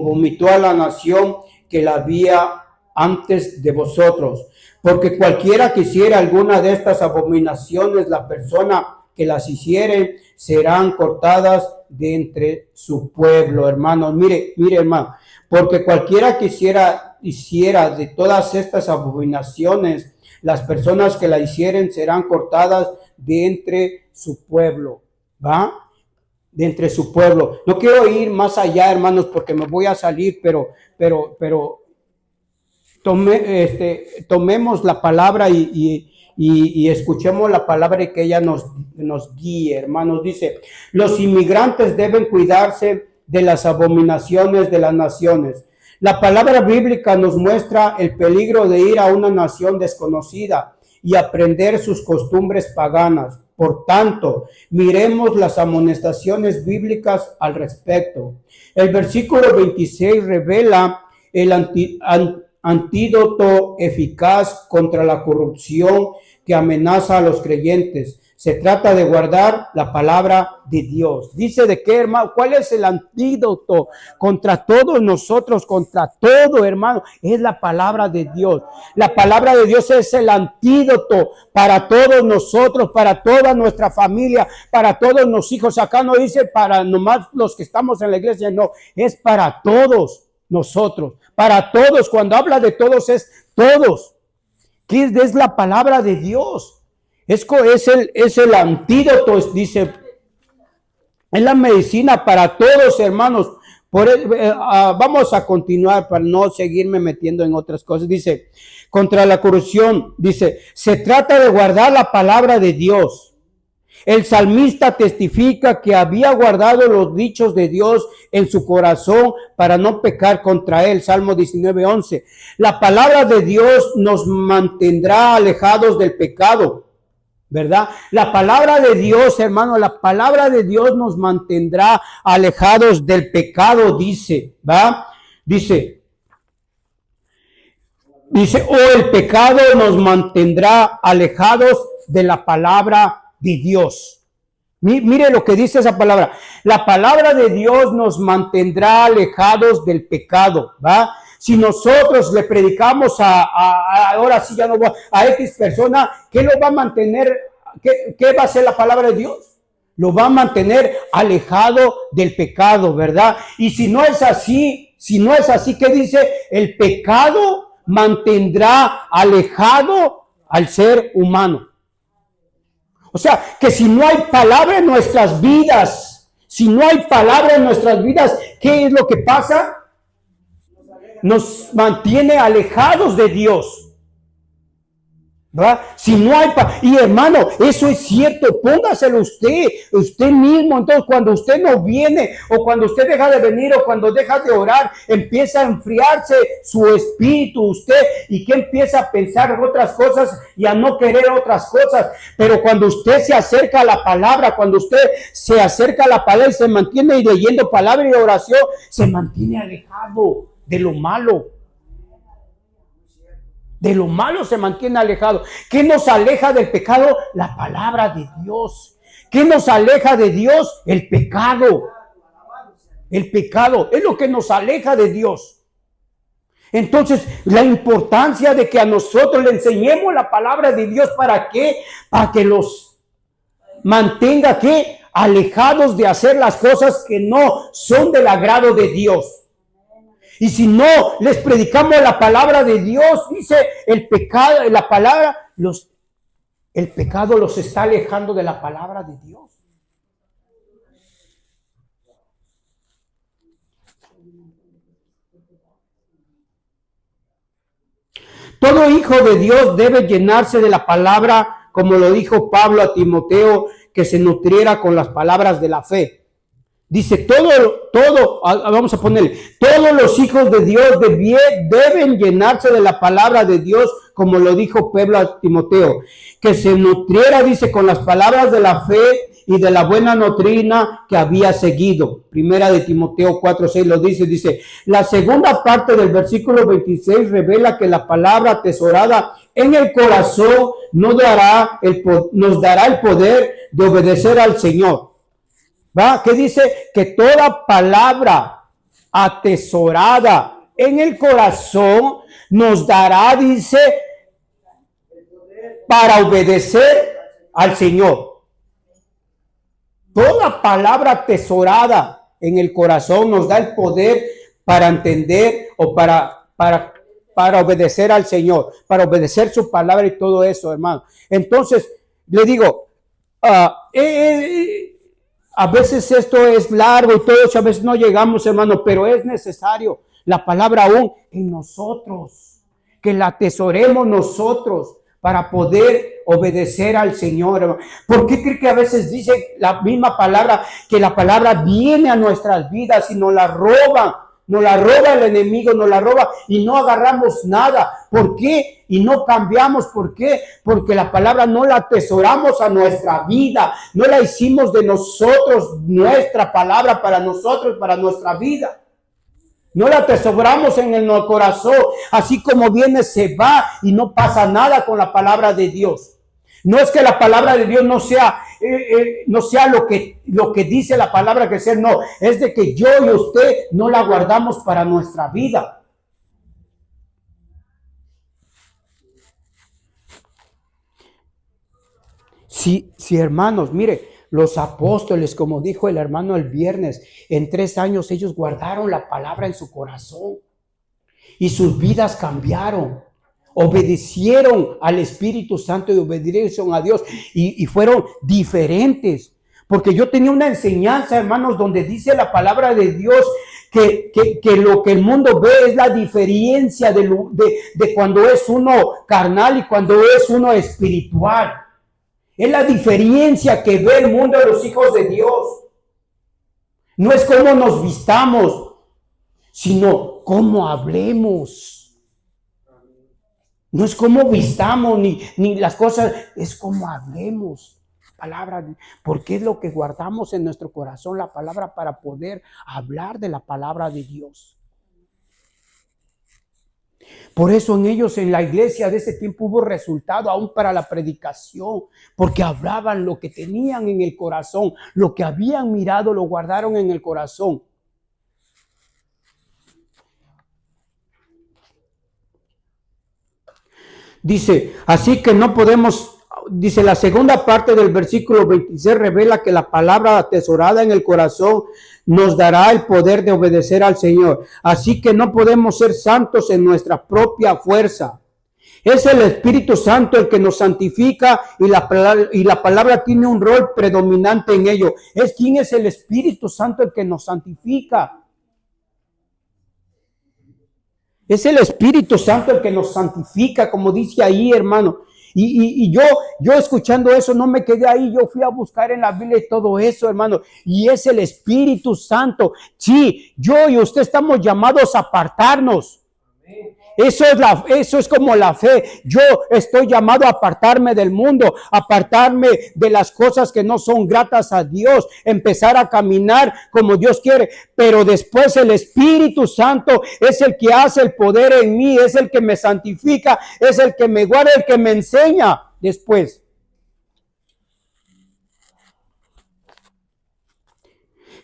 vomitó a la nación que la había antes de vosotros. Porque cualquiera que hiciera alguna de estas abominaciones, la persona que las hiciere, serán cortadas de entre su pueblo, hermanos. Mire, hermano, porque cualquiera que hiciera de todas estas abominaciones, las personas que la hicieren serán cortadas de entre su pueblo, ¿va? De entre su pueblo. No quiero ir más allá, hermanos, porque me voy a salir, pero tomemos la palabra y escuchemos la palabra y que ella nos guíe, hermanos. Dice, los inmigrantes deben cuidarse de las abominaciones de las naciones. La palabra bíblica nos muestra el peligro de ir a una nación desconocida y aprender sus costumbres paganas. Por tanto, miremos las amonestaciones bíblicas al respecto. El versículo 26 revela el antídoto eficaz contra la corrupción que amenaza a los creyentes. Se trata de guardar la palabra de Dios. Dice de qué, hermano, ¿cuál es el antídoto contra todos nosotros, contra todo, hermano? Es la palabra de Dios. La palabra de Dios es el antídoto para todos nosotros, para toda nuestra familia, para todos los hijos. Acá no dice para nomás los que estamos en la iglesia, no, es para todos nosotros, para todos. Cuando habla de todos es todos. ¿Qué es la palabra de Dios? Es el antídoto, dice, es la medicina para todos, hermanos. Vamos a continuar para no seguirme metiendo en otras cosas. Dice, contra la corrupción, dice, se trata de guardar la palabra de Dios. El salmista testifica que había guardado los dichos de Dios en su corazón para no pecar contra él. Salmo 19:11. La palabra de Dios nos mantendrá alejados del pecado, ¿verdad? La palabra de Dios, hermano, la palabra de Dios nos mantendrá alejados del pecado, dice, ¿va? Dice, o el pecado nos mantendrá alejados de la palabra de Dios. Mire lo que dice esa palabra. La palabra de Dios nos mantendrá alejados del pecado, ¿va? Si nosotros le predicamos ahora sí ya no voy, a X persona, ¿qué lo va a mantener? ¿Qué va a hacer la palabra de Dios? Lo va a mantener alejado del pecado, ¿verdad? Y si no es así, ¿qué dice? El pecado mantendrá alejado al ser humano. O sea, que si no hay palabra en nuestras vidas, ¿qué es lo que pasa? Nos mantiene alejados de Dios. ¿verdad? Si no hay y hermano, eso es cierto, póngaselo usted mismo. Entonces, cuando usted no viene, o cuando usted deja de venir, o cuando deja de orar, empieza a enfriarse su espíritu, usted, y que empieza a pensar en otras cosas y a no querer otras cosas. Pero cuando usted se acerca a la palabra, y se mantiene leyendo palabra y oración, se mantiene alejado de lo malo. De lo malo se mantiene alejado. ¿Qué nos aleja del pecado? La palabra de Dios. ¿Qué nos aleja de Dios? El pecado. El pecado es lo que nos aleja de Dios. Entonces, la importancia de que a nosotros le enseñemos la palabra de Dios, ¿para qué? Para que los mantenga, ¿qué? Alejados de hacer las cosas que no son del agrado de Dios. Y si no les predicamos la palabra de Dios, dice el pecado, el pecado los está alejando de la palabra de Dios. Todo hijo de Dios debe llenarse de la palabra, como lo dijo Pablo a Timoteo, que se nutriera con las palabras de la fe. Dice, vamos a ponerle, todos los hijos de Dios deben llenarse de la palabra de Dios, como lo dijo Pablo a Timoteo, que se nutriera, dice, con las palabras de la fe y de la buena doctrina que había seguido. Primera de Timoteo 4:6 lo dice, la segunda parte del versículo 26 revela que la palabra atesorada en el corazón nos dará el poder de obedecer al Señor. ¿Va? ¿Qué dice? Que toda palabra atesorada en el corazón nos dará, dice, para obedecer al Señor. Toda palabra atesorada en el corazón nos da el poder para entender o para obedecer al Señor, para obedecer su palabra y todo eso, hermano. Entonces, le digo, a veces esto es largo y todo eso, a veces no llegamos, hermano, pero es necesario la palabra aún en nosotros, que la atesoremos nosotros para poder obedecer al Señor, hermano. ¿Por qué cree que a veces dice la misma palabra, que la palabra viene a nuestras vidas y nos la roba? Nos la roba el enemigo, nos la roba y no agarramos nada. ¿Por qué? Y no cambiamos. ¿Por qué? Porque la palabra no la atesoramos a nuestra vida. No la hicimos de nosotros, nuestra palabra para nosotros, para nuestra vida. No la atesoramos en el corazón. Así como viene, se va y no pasa nada con la palabra de Dios. No es que la palabra de Dios no sea lo que dice la palabra que sea, no, es de que yo y usted no la guardamos para nuestra vida. Sí, hermanos, mire, los apóstoles, como dijo el hermano el viernes, en 3 años ellos guardaron la palabra en su corazón y sus vidas cambiaron. Obedecieron al Espíritu Santo y obedecieron a Dios y fueron diferentes. Porque yo tenía una enseñanza, hermanos, donde dice la palabra de Dios que lo que el mundo ve es la diferencia de cuando es uno carnal y cuando es uno espiritual. Es la diferencia que ve el mundo de los hijos de Dios. No es cómo nos vistamos, sino cómo hablemos. No es cómo vistamos ni las cosas, es cómo hablemos. Palabra, porque es lo que guardamos en nuestro corazón, la palabra, para poder hablar de la palabra de Dios. Por eso en ellos, en la iglesia de ese tiempo, hubo resultado aún para la predicación, porque hablaban lo que tenían en el corazón, lo que habían mirado, lo guardaron en el corazón. Dice, así que no podemos, dice la segunda parte del versículo 26 revela que la palabra atesorada en el corazón nos dará el poder de obedecer al Señor. Así que no podemos ser santos en nuestra propia fuerza. Es el Espíritu Santo el que nos santifica y la palabra tiene un rol predominante en ello. ¿Quién es el Espíritu Santo el que nos santifica? Es el Espíritu Santo el que nos santifica, como dice ahí, hermano. Y yo escuchando eso no me quedé ahí, yo fui a buscar en la Biblia y todo eso, hermano. Y es el Espíritu Santo. Sí, yo y usted estamos llamados a apartarnos. Eso es como la fe. Yo estoy llamado a apartarme del mundo, apartarme de las cosas que no son gratas a Dios, empezar a caminar como Dios quiere. Pero después el Espíritu Santo es el que hace el poder en mí, es el que me santifica, es el que me guarda, el que me enseña después.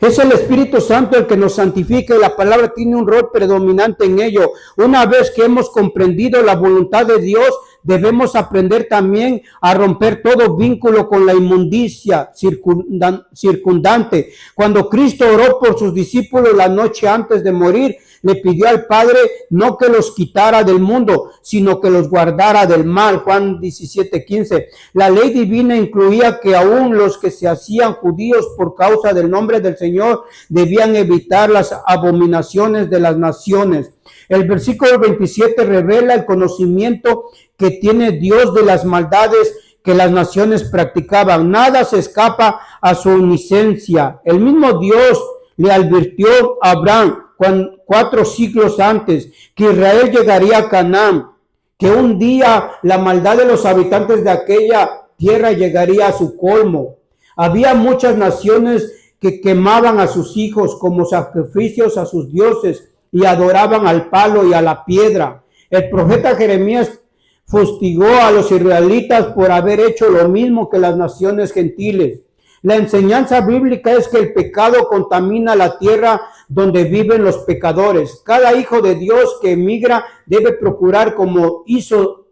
Es el Espíritu Santo el que nos santifica y la palabra tiene un rol predominante en ello. Una vez que hemos comprendido la voluntad de Dios, debemos aprender también a romper todo vínculo con la inmundicia circundante. Cuando Cristo oró por sus discípulos la noche antes de morir, le pidió al Padre no que los quitara del mundo, sino que los guardara del mal. Juan 17:15. La ley divina incluía que aún los que se hacían judíos por causa del nombre del Señor debían evitar las abominaciones de las naciones. El versículo 27 revela el conocimiento que tiene Dios de las maldades que las naciones practicaban. Nada se escapa a su omnisciencia. El mismo Dios le advirtió a Abraham 4 siglos antes que Israel llegaría a Canaán, que un día la maldad de los habitantes de aquella tierra llegaría a su colmo. Había muchas naciones que quemaban a sus hijos como sacrificios a sus dioses y adoraban al palo y a la piedra. El profeta Jeremías fustigó a los israelitas por haber hecho lo mismo que las naciones gentiles. La enseñanza bíblica es que el pecado contamina la tierra donde viven los pecadores. Cada hijo de Dios que emigra debe procurar, como hizo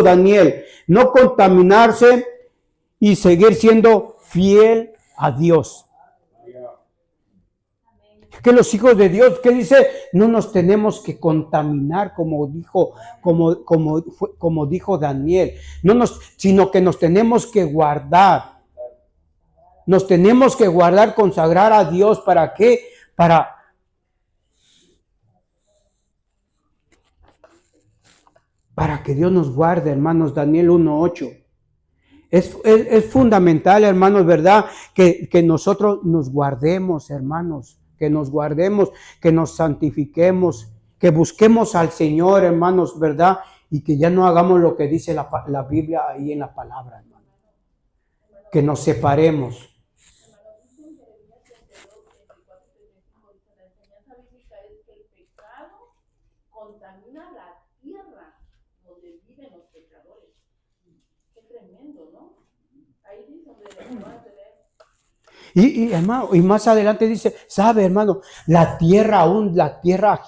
Daniel, no contaminarse y seguir siendo fiel a Dios. Que los hijos de Dios, ¿qué dice? No nos tenemos que contaminar, como dijo Daniel, sino que nos tenemos que guardar. Nos tenemos que guardar, consagrar a Dios. ¿Para qué? Para que Dios nos guarde, hermanos. Daniel 1:8. Es fundamental, hermanos, ¿verdad? Que nosotros nos guardemos, hermanos. Que nos guardemos, que nos santifiquemos, que busquemos al Señor, hermanos, ¿verdad? Y que ya no hagamos lo que dice la Biblia ahí en la palabra, hermano. Que nos separemos. Contamina la tierra donde viven los pecadores. Qué tremendo, ¿no? Ahí dice donde Y hermano, y más adelante dice, sabe, hermano, la tierra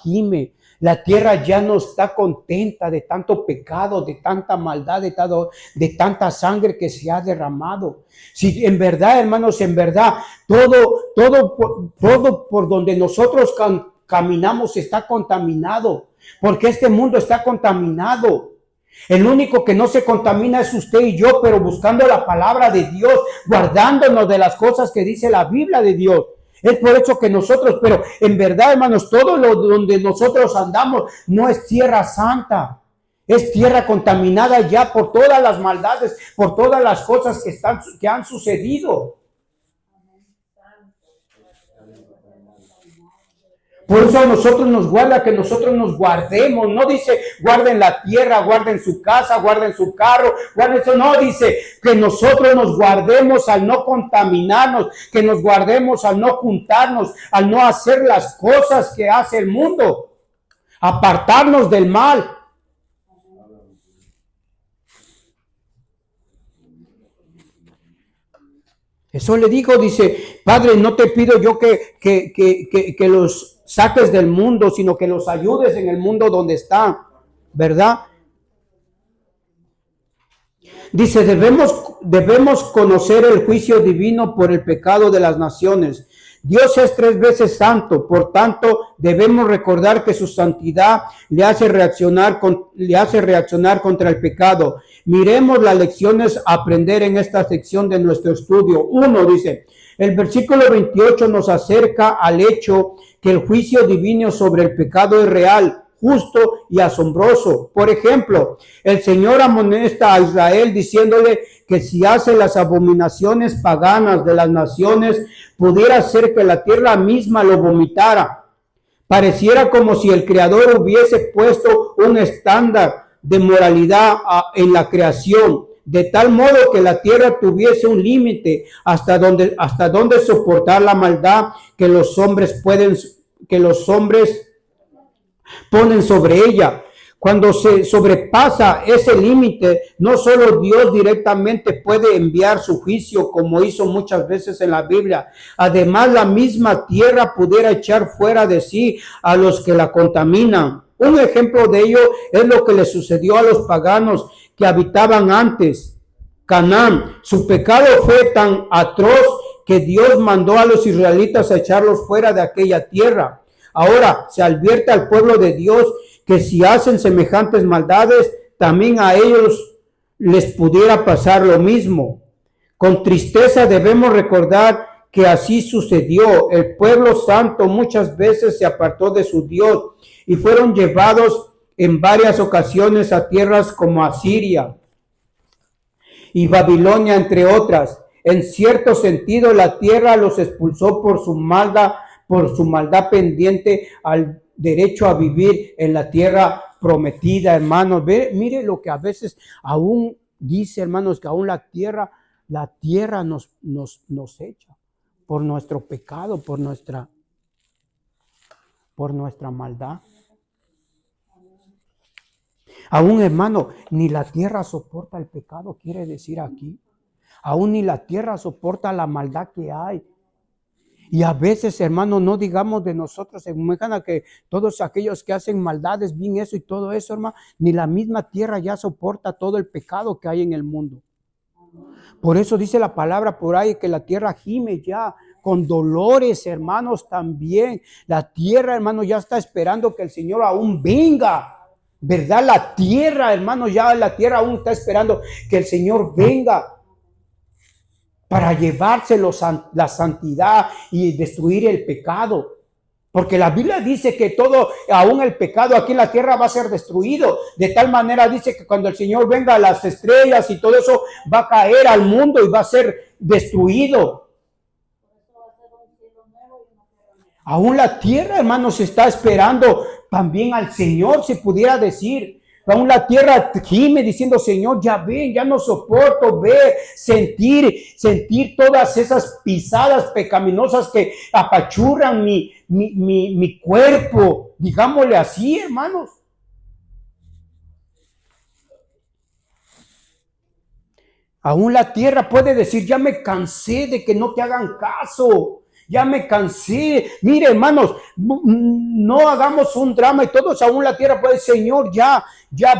gime, la tierra ya no está contenta de tanto pecado, de tanta maldad, de tanta sangre que se ha derramado. Si en verdad, hermanos, en verdad, todo por donde nosotros caminamos está contaminado, porque este mundo está contaminado. El único que no se contamina es usted y yo, pero buscando la palabra de Dios, guardándonos de las cosas que dice la Biblia de Dios. Es por eso que nosotros, pero en verdad, hermanos, todo lo donde nosotros andamos no es tierra santa. Es tierra contaminada ya por todas las maldades, por todas las cosas que han sucedido. Por eso a nosotros nos guarda que nosotros nos guardemos. No dice guarden la tierra, guarden su casa, guarden su carro, guarden eso. No, dice que nosotros nos guardemos al no contaminarnos, que nos guardemos al no juntarnos, al no hacer las cosas que hace el mundo. apartarnos del mal. Eso le dijo, dice, Padre, no te pido yo que los saques del mundo, sino que los ayudes en el mundo donde están, ¿verdad? Dice, debemos conocer el juicio divino por el pecado de las naciones. Dios es 3 veces santo, por tanto, debemos recordar que su santidad le hace reaccionar contra el pecado. Miremos las lecciones a aprender en esta sección de nuestro estudio. 1, dice, el versículo 28 nos acerca al hecho que el juicio divino sobre el pecado es real, justo y asombroso. Por ejemplo, el Señor amonesta a Israel diciéndole que si hace las abominaciones paganas de las naciones, pudiera ser que la tierra misma lo vomitara. Pareciera como si el Creador hubiese puesto un estándar de moralidad en la creación, de tal modo que la tierra tuviese un límite hasta donde soportar la maldad que los hombres ponen sobre ella. Cuando se sobrepasa ese límite, no solo Dios directamente puede enviar su juicio, como hizo muchas veces en la Biblia. Además, la misma tierra pudiera echar fuera de sí a los que la contaminan. Un ejemplo de ello es lo que le sucedió a los paganos que habitaban antes Canaán. Su pecado fue tan atroz que Dios mandó a los israelitas a echarlos fuera de aquella tierra. Ahora se advierte al pueblo de Dios que si hacen semejantes maldades, también a ellos les pudiera pasar lo mismo. Con tristeza debemos recordar que así sucedió. El pueblo santo muchas veces se apartó de su Dios y fueron llevados en varias ocasiones a tierras como Asiria y Babilonia, entre otras. En cierto sentido, la tierra los expulsó por su maldad pendiente al derecho a vivir en la tierra prometida, hermanos. Mire lo que a veces aún dice, hermanos, que aún la tierra nos echa por nuestro pecado, por nuestra maldad. Aún, hermano, ni la tierra soporta el pecado, quiere decir aquí. Aún ni la tierra soporta la maldad que hay. Y a veces, hermano, no digamos de nosotros, se imagina que todos aquellos que hacen maldades, bien eso y todo eso, hermano, ni la misma tierra ya soporta todo el pecado que hay en el mundo. Por eso dice la palabra por ahí que la tierra gime ya con dolores, hermanos, también. La tierra, hermano, ya está esperando que el Señor aún venga. ¿Verdad? La tierra, hermano, ya la tierra aún está esperando que el Señor venga para llevarse la santidad y destruir el pecado. Porque la Biblia dice que todo, aún el pecado aquí en la tierra va a ser destruido. De tal manera dice que cuando el Señor venga, las estrellas y todo eso va a caer al mundo y va a ser destruido. Aún la tierra, hermanos, está esperando también al Señor, se pudiera decir. Aún la tierra gime diciendo, Señor, ya ven, ya no soporto ver, sentir todas esas pisadas pecaminosas que apachurran mi cuerpo. Digámosle así, hermanos. Aún la tierra puede decir, ya me cansé de que no te hagan caso. Ya me cansé. Mire, hermanos, no hagamos un drama y todos aún la tierra puede decir, Señor, ya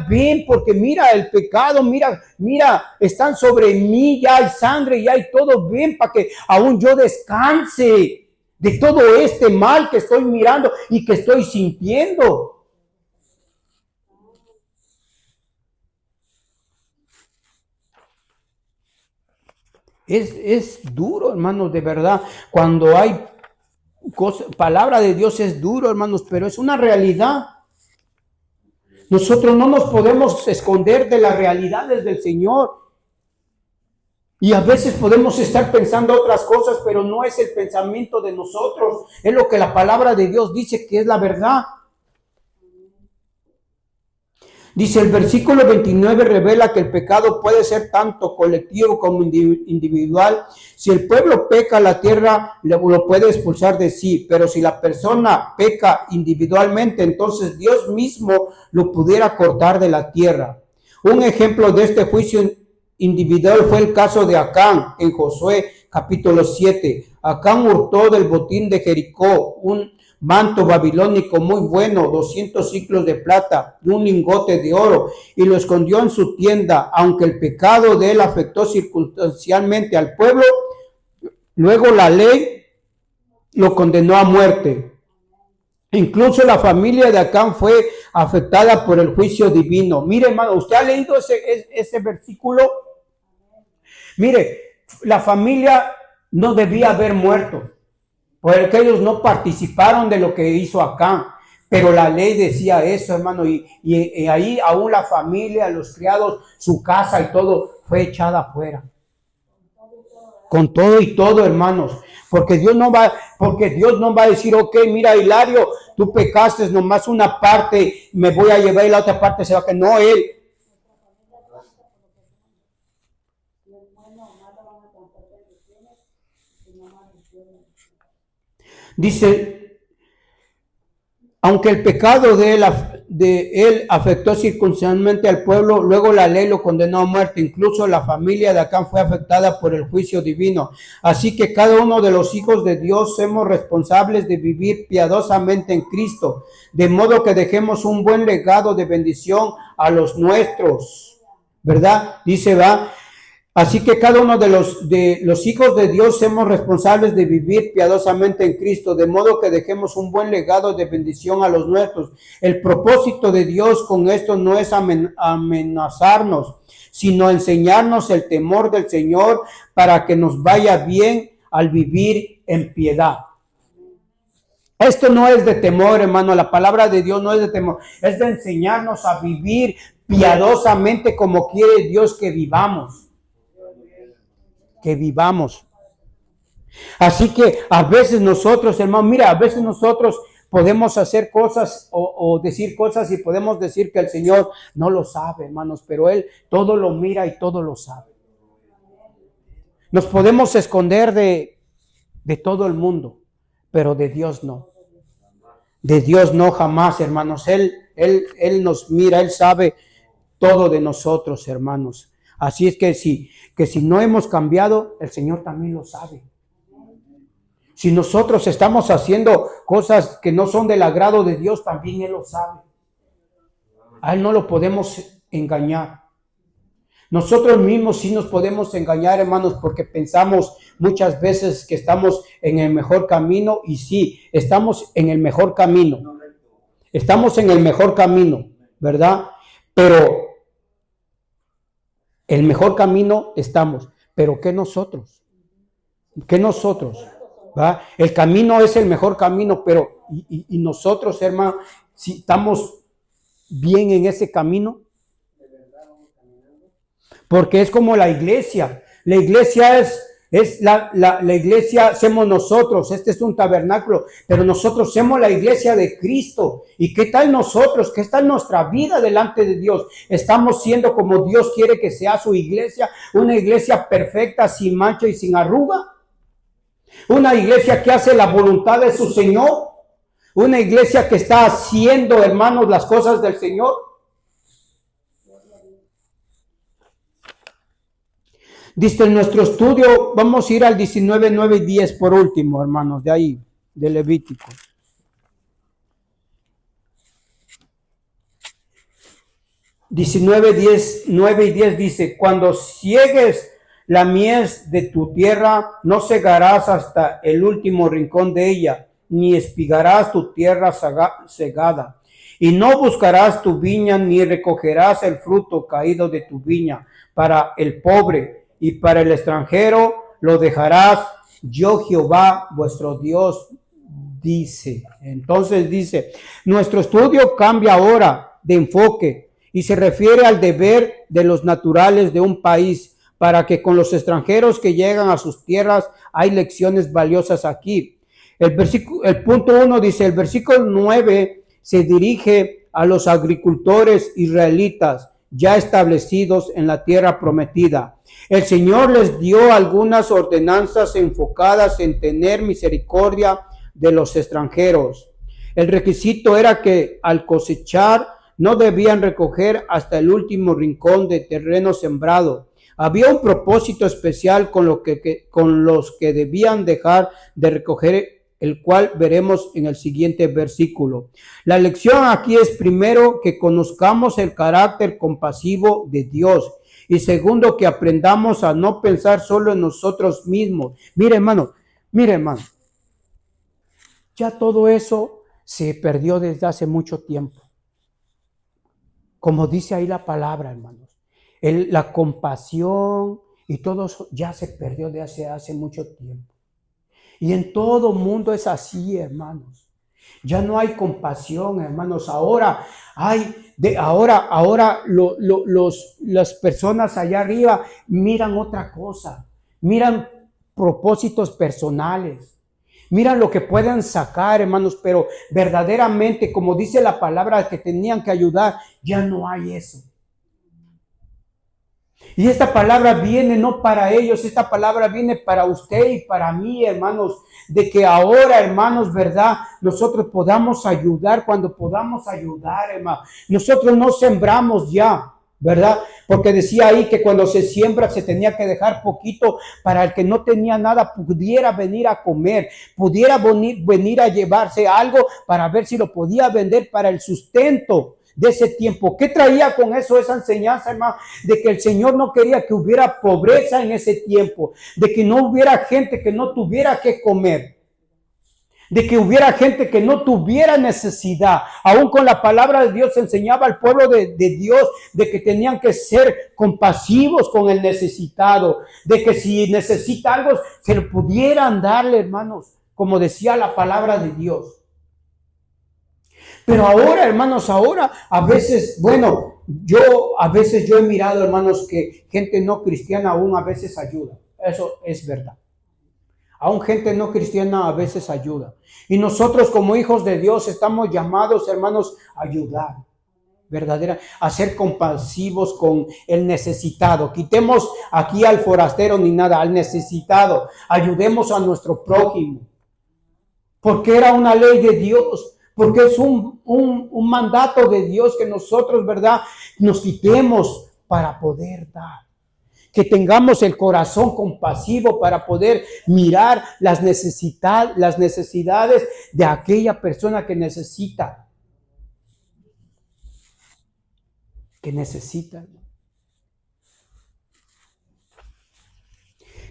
ven, porque mira el pecado, mira, están sobre mí, ya hay sangre, ya hay todo, ven para que aún yo descanse de todo este mal que estoy mirando y que estoy sintiendo. Es duro, hermanos, de verdad. Cuando hay palabra de Dios es duro, hermanos, pero es una realidad. Nosotros no nos podemos esconder de las realidades del Señor. Y a veces podemos estar pensando otras cosas, pero no es el pensamiento de nosotros. Es lo que la palabra de Dios dice que es la verdad. Dice el versículo 29 revela que el pecado puede ser tanto colectivo como individual. Si el pueblo peca, la tierra lo puede expulsar de sí, pero si la persona peca individualmente, entonces Dios mismo lo pudiera cortar de la tierra. Un ejemplo de este juicio individual fue el caso de Acán en Josué capítulo 7. Acán hurtó del botín de Jericó un manto babilónico muy bueno, 200 ciclos de plata, un lingote de oro, y lo escondió en su tienda. Aunque el pecado de él afectó circunstancialmente al pueblo, luego la ley lo condenó a muerte. Incluso la familia de Acán fue afectada por el juicio divino. Mire, hermano, ¿usted ha leído ese versículo? Mire, la familia no debía haber muerto, porque ellos no participaron de lo que hizo Acán, pero la ley decía eso, hermano, y ahí aún la familia, los criados, su casa y todo fue echada afuera. Con todo y todo, hermanos, porque Dios no va a decir, ok, mira, Hilario, tú pecaste nomás una parte, me voy a llevar y la otra parte se va a quedar. No, él. Dice, aunque el pecado de él afectó circunstancialmente al pueblo, luego la ley lo condenó a muerte. Incluso la familia de Acán fue afectada por el juicio divino. Así que cada uno de los hijos de Dios somos responsables de vivir piadosamente en Cristo, de modo que dejemos un buen legado de bendición a los nuestros, ¿verdad? Dice, va. Así que cada uno de los hijos de Dios somos responsables de vivir piadosamente en Cristo, de modo que dejemos un buen legado de bendición a los nuestros. El propósito de Dios con esto no es amenazarnos, sino enseñarnos el temor del Señor para que nos vaya bien al vivir en piedad. Esto no es de temor, hermano, la palabra de Dios no es de temor, es de enseñarnos a vivir piadosamente como quiere Dios que vivamos. Así que a veces nosotros, hermano, mira, a veces nosotros podemos hacer cosas o decir cosas y podemos decir que el Señor no lo sabe, hermanos, pero Él todo lo mira y todo lo sabe. Nos podemos esconder de todo el mundo, pero de Dios no. De Dios no jamás, hermanos. Él nos mira, Él sabe todo de nosotros, hermanos. Así es que si no hemos cambiado, el Señor también lo sabe. Si nosotros estamos haciendo cosas que no son del agrado de Dios, también Él lo sabe. A Él no lo podemos engañar. Nosotros mismos sí nos podemos engañar, hermanos, porque pensamos muchas veces que estamos en el mejor camino, y sí, estamos en el mejor camino. Estamos en el mejor camino, ¿verdad? Pero el mejor camino estamos, pero ¿qué nosotros? ¿Qué nosotros? ¿Va? El camino es el mejor camino, pero y nosotros, hermano, si estamos bien en ese camino, porque es como la iglesia. La iglesia es la iglesia, somos nosotros. Este es un tabernáculo, pero nosotros somos la iglesia de Cristo. ¿Y qué tal nosotros? ¿Qué tal nuestra vida delante de Dios? ¿Estamos siendo como Dios quiere que sea su iglesia? Una iglesia perfecta, sin mancha y sin arruga. Una iglesia que hace la voluntad de su Señor. Una iglesia que está haciendo, hermanos, las cosas del Señor. Dice en nuestro estudio, vamos a ir al 19, 9 y 10 por último, hermanos, de ahí, de Levítico. (19, 10, 9 y 10) dice: cuando ciegues la mies de tu tierra, no cegarás hasta el último rincón de ella, ni espigarás tu tierra cegada, y no buscarás tu viña, ni recogerás el fruto caído de tu viña. Para el pobre y para el extranjero lo dejarás, yo Jehová vuestro Dios, dice. Entonces dice, nuestro estudio cambia ahora de enfoque y se refiere al deber de los naturales de un país, para que con los extranjeros que llegan a sus tierras hay lecciones valiosas aquí. El punto 1 dice, el versículo 9 se dirige a los agricultores israelitas ya establecidos en la tierra prometida. El Señor les dio algunas ordenanzas enfocadas en tener misericordia de los extranjeros. El requisito era que al cosechar no debían recoger hasta el último rincón de terreno sembrado. Había un propósito especial con los que debían dejar de recoger, el cual veremos en el siguiente versículo. La lección aquí es, primero, que conozcamos el carácter compasivo de Dios, y segundo, que aprendamos a no pensar solo en nosotros mismos. Mire, hermano, ya todo eso se perdió desde hace mucho tiempo. Como dice ahí la palabra, hermanos, la compasión y todo eso ya se perdió desde hace mucho tiempo. Y en todo mundo es así, hermanos. Ya no hay compasión, hermanos. Ahora las personas allá arriba miran otra cosa. Miran propósitos personales. Miran lo que puedan sacar, hermanos. Pero verdaderamente, como dice la palabra, que tenían que ayudar, ya no hay eso. Y esta palabra viene no para ellos, esta palabra viene para usted y para mí, hermanos, de que ahora, hermanos, ¿verdad? Nosotros podamos ayudar cuando podamos ayudar, hermano. Nosotros no sembramos ya, ¿verdad? Porque decía ahí que cuando se siembra se tenía que dejar poquito para el que no tenía nada pudiera venir a comer, pudiera venir a llevarse algo para ver si lo podía vender para el sustento de ese tiempo. ¿Qué traía con eso esa enseñanza, hermano? De que el Señor no quería que hubiera pobreza en ese tiempo, de que no hubiera gente que no tuviera que comer, de que hubiera gente que no tuviera necesidad. Aún con la palabra de Dios enseñaba al pueblo de Dios de que tenían que ser compasivos con el necesitado, de que si necesita algo se lo pudieran darle, hermanos, como decía la palabra de Dios. Pero ahora, hermanos, a veces, yo he mirado, hermanos, que gente no cristiana aún a veces ayuda. Eso es verdad. Aún gente no cristiana a veces ayuda. Y nosotros como hijos de Dios estamos llamados, hermanos, a ayudar. A ser compasivos con el necesitado. Quitemos aquí al forastero ni nada, al necesitado. Ayudemos a nuestro prójimo. Porque era una ley de Dios. Porque es un mandato de Dios que nosotros, ¿verdad?, nos quitemos para poder dar. Que tengamos el corazón compasivo para poder mirar las necesidades de aquella persona que necesita.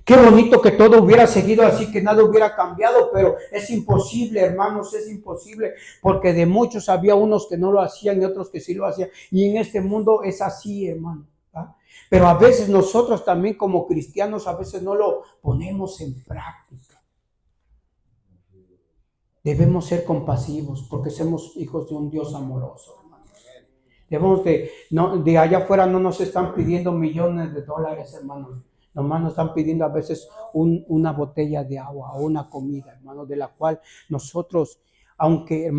Qué bonito que todo hubiera seguido así, que nada hubiera cambiado, pero es imposible, hermanos, es imposible, porque de muchos había unos que no lo hacían y otros que sí lo hacían, y en este mundo es así, hermano. ¿Ah? Pero a veces nosotros también como cristianos a veces no lo ponemos en práctica. Debemos ser compasivos porque somos hijos de un Dios amoroso, hermano. Debemos de allá afuera no nos están pidiendo millones de dólares, hermanos. Nomás nos están pidiendo a veces una botella de agua o una comida, hermano, de la cual nosotros, aunque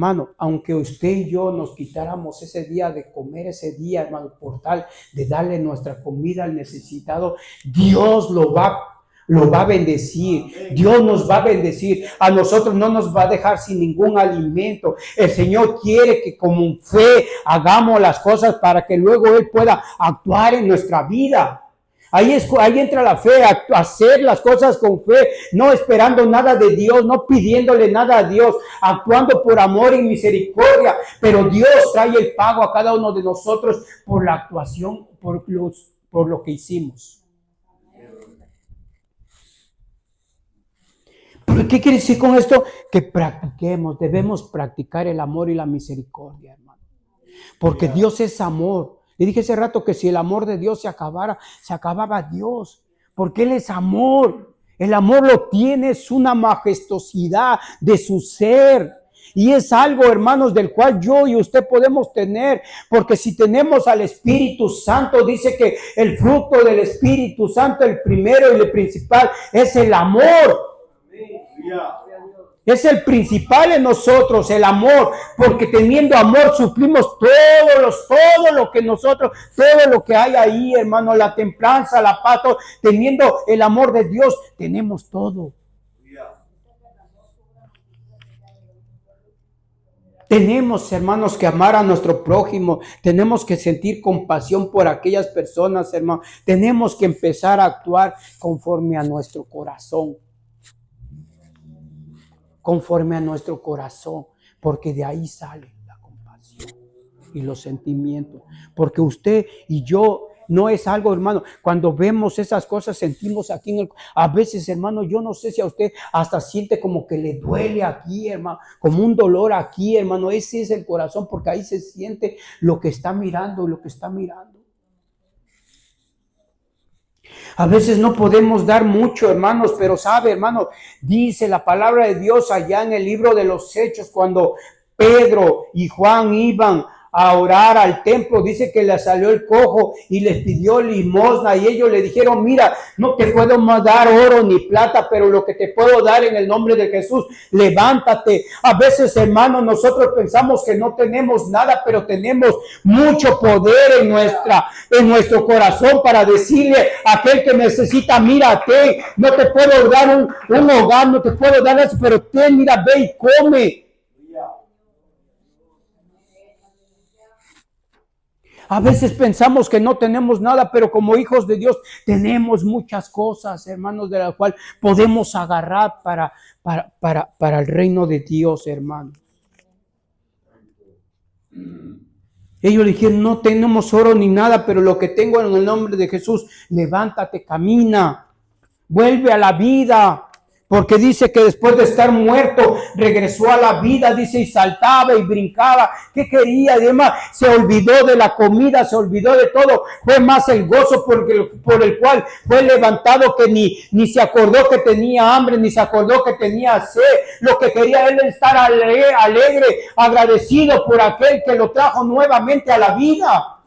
usted y yo nos quitáramos ese día de comer ese día, hermano, por tal de darle nuestra comida al necesitado, Dios lo va a bendecir. Dios nos va a bendecir. A nosotros no nos va a dejar sin ningún alimento. El Señor quiere que con fe hagamos las cosas para que luego Él pueda actuar en nuestra vida. Ahí entra la fe, a hacer las cosas con fe, no esperando nada de Dios, no pidiéndole nada a Dios, actuando por amor y misericordia. Pero Dios trae el pago a cada uno de nosotros por la actuación, por lo que hicimos. ¿Qué quiere decir con esto? Que debemos practicar el amor y la misericordia, hermano. Porque Dios es amor. Le dije hace rato que si el amor de Dios se acababa Dios. Porque Él es amor. El amor lo tiene, es una majestuosidad de su ser. Y es algo, hermanos, del cual yo y usted podemos tener. Porque si tenemos al Espíritu Santo, dice que el fruto del Espíritu Santo, el primero y el principal, es el amor. Es el principal en nosotros, el amor, porque teniendo amor suplimos todo lo que nosotros, todo lo que hay ahí, hermano, la templanza, la paz, teniendo el amor de Dios, tenemos todo. Tenemos, hermanos, que amar a nuestro prójimo. Tenemos que sentir compasión por aquellas personas, hermano. Tenemos que empezar a actuar conforme a nuestro corazón. Conforme a nuestro corazón. Porque de ahí sale la compasión y los sentimientos. Porque usted y yo no es algo, hermano. Cuando vemos esas cosas, sentimos aquí a veces, hermano, yo no sé si a usted hasta siente como que le duele aquí, hermano, como un dolor aquí, hermano. Ese es el corazón, porque ahí se siente lo que está mirando, lo que está mirando. A veces no podemos dar mucho, hermanos, pero sabe, hermano, dice la palabra de Dios allá en el libro de los Hechos, cuando Pedro y Juan iban a orar al templo, dice que le salió el cojo y les pidió limosna y ellos le dijeron, mira, no te puedo más dar oro ni plata, pero lo que te puedo dar en el nombre de Jesús, levántate. A veces, hermanos, nosotros pensamos que no tenemos nada, pero tenemos mucho poder en nuestro corazón para decirle a aquel que necesita, mírate, no te puedo dar un hogar, no te puedo dar eso, pero ten, mira, ve y come. A veces pensamos que no tenemos nada, pero como hijos de Dios tenemos muchas cosas, hermanos, de las cuales podemos agarrar para el reino de Dios, hermanos. Ellos dijeron, no tenemos oro ni nada, pero lo que tengo en el nombre de Jesús, levántate, camina, vuelve a la vida. Porque dice que después de estar muerto, regresó a la vida, dice, y saltaba y brincaba. ¿Qué quería? Además, se olvidó de la comida, se olvidó de todo. Fue más el gozo por el cual fue levantado, que ni se acordó que tenía hambre, ni se acordó que tenía sed. Lo que quería él es estar alegre, agradecido por aquel que lo trajo nuevamente a la vida.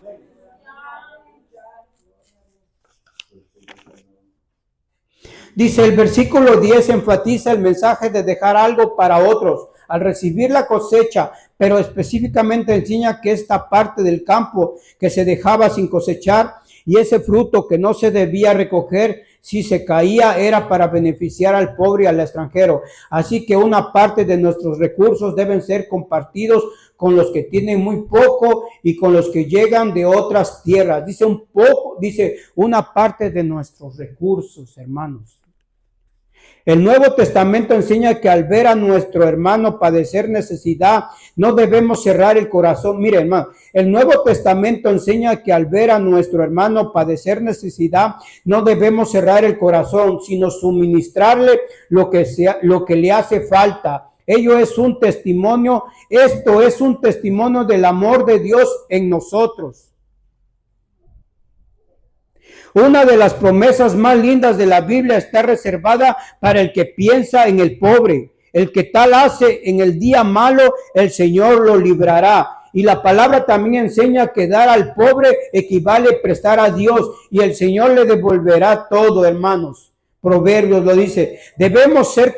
Dice el versículo 10, enfatiza el mensaje de dejar algo para otros al recibir la cosecha, pero específicamente enseña que esta parte del campo que se dejaba sin cosechar y ese fruto que no se debía recoger si se caía era para beneficiar al pobre y al extranjero. Así que una parte de nuestros recursos deben ser compartidos con los que tienen muy poco y con los que llegan de otras tierras. Dice una parte de nuestros recursos, hermanos. El Nuevo Testamento enseña que al ver a nuestro hermano padecer necesidad, no debemos cerrar el corazón. Mire, hermano, el Nuevo Testamento enseña que al ver a nuestro hermano padecer necesidad, no debemos cerrar el corazón, sino suministrarle lo que le hace falta. Ello es un testimonio, esto es un testimonio del amor de Dios en nosotros. Una de las promesas más lindas de la Biblia está reservada para el que piensa en el pobre. El que tal hace en el día malo, el Señor lo librará. Y la palabra también enseña que dar al pobre equivale a prestar a Dios y el Señor le devolverá todo, hermanos. Proverbios lo dice. Debemos ser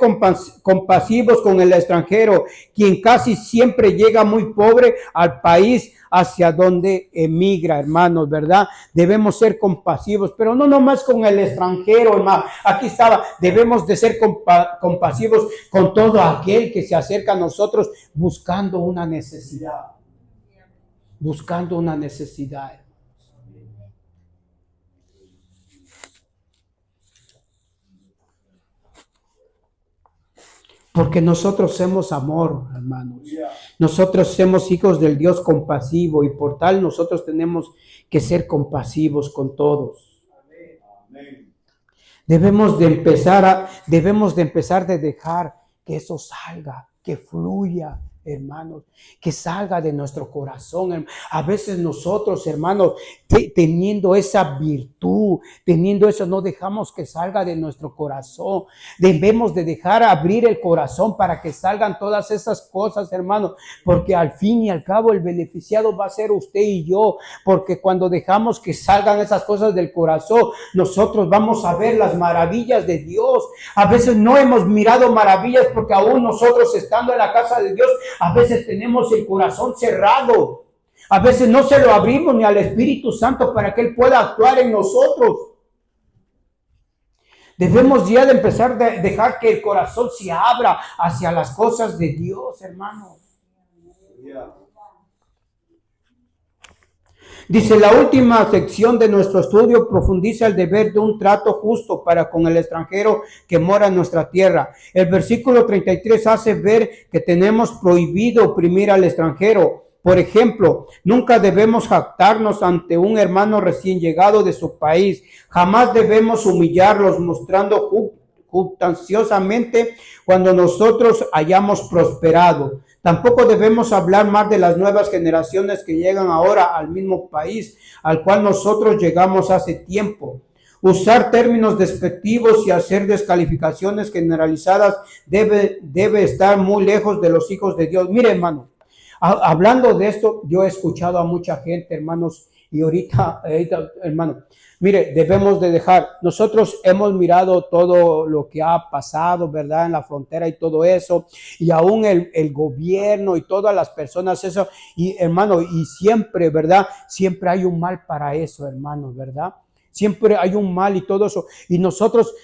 compasivos con el extranjero, quien casi siempre llega muy pobre al país hacia donde emigra, hermanos, ¿verdad? Debemos ser compasivos, pero no nomás con el extranjero, hermano. Aquí estaba, debemos de ser compasivos con todo aquel que se acerca a nosotros buscando una necesidad. Buscando una necesidad. Porque nosotros somos amor, hermanos. Nosotros somos hijos del Dios compasivo y por tal nosotros tenemos que ser compasivos con todos. Debemos de empezar de dejar que eso salga, que fluya hermanos, que salga de nuestro corazón. A veces nosotros, hermanos, teniendo esa virtud, teniendo eso, no dejamos que salga de nuestro corazón. Debemos de dejar abrir el corazón para que salgan todas esas cosas, hermanos, porque al fin y al cabo el beneficiado va a ser usted y yo, porque cuando dejamos que salgan esas cosas del corazón, nosotros vamos a ver las maravillas de Dios. A veces no hemos mirado maravillas porque aún nosotros estando en la casa de Dios, a veces tenemos el corazón cerrado. A veces no se lo abrimos ni al Espíritu Santo para que Él pueda actuar en nosotros. Debemos ya de empezar a dejar que el corazón se abra hacia las cosas de Dios, hermanos. Dice, la última sección de nuestro estudio profundiza el deber de un trato justo para con el extranjero que mora en nuestra tierra. El versículo 33 hace ver que tenemos prohibido oprimir al extranjero. Por ejemplo, nunca debemos jactarnos ante un hermano recién llegado de su país. Jamás debemos humillarlos mostrando jactanciosamente cuando nosotros hayamos prosperado. Tampoco debemos hablar más de las nuevas generaciones que llegan ahora al mismo país al cual nosotros llegamos hace tiempo. Usar términos despectivos y hacer descalificaciones generalizadas debe estar muy lejos de los hijos de Dios. Mire, hermano, hablando de esto, yo he escuchado a mucha gente, hermanos, y ahorita hermano, mire, debemos de dejar, nosotros hemos mirado todo lo que ha pasado, ¿verdad? En la frontera y todo eso, y aún el gobierno y todas las personas, eso, y hermano, y siempre, ¿verdad? Siempre hay un mal para eso, hermanos, ¿verdad? Siempre hay un mal y todo eso, y nosotros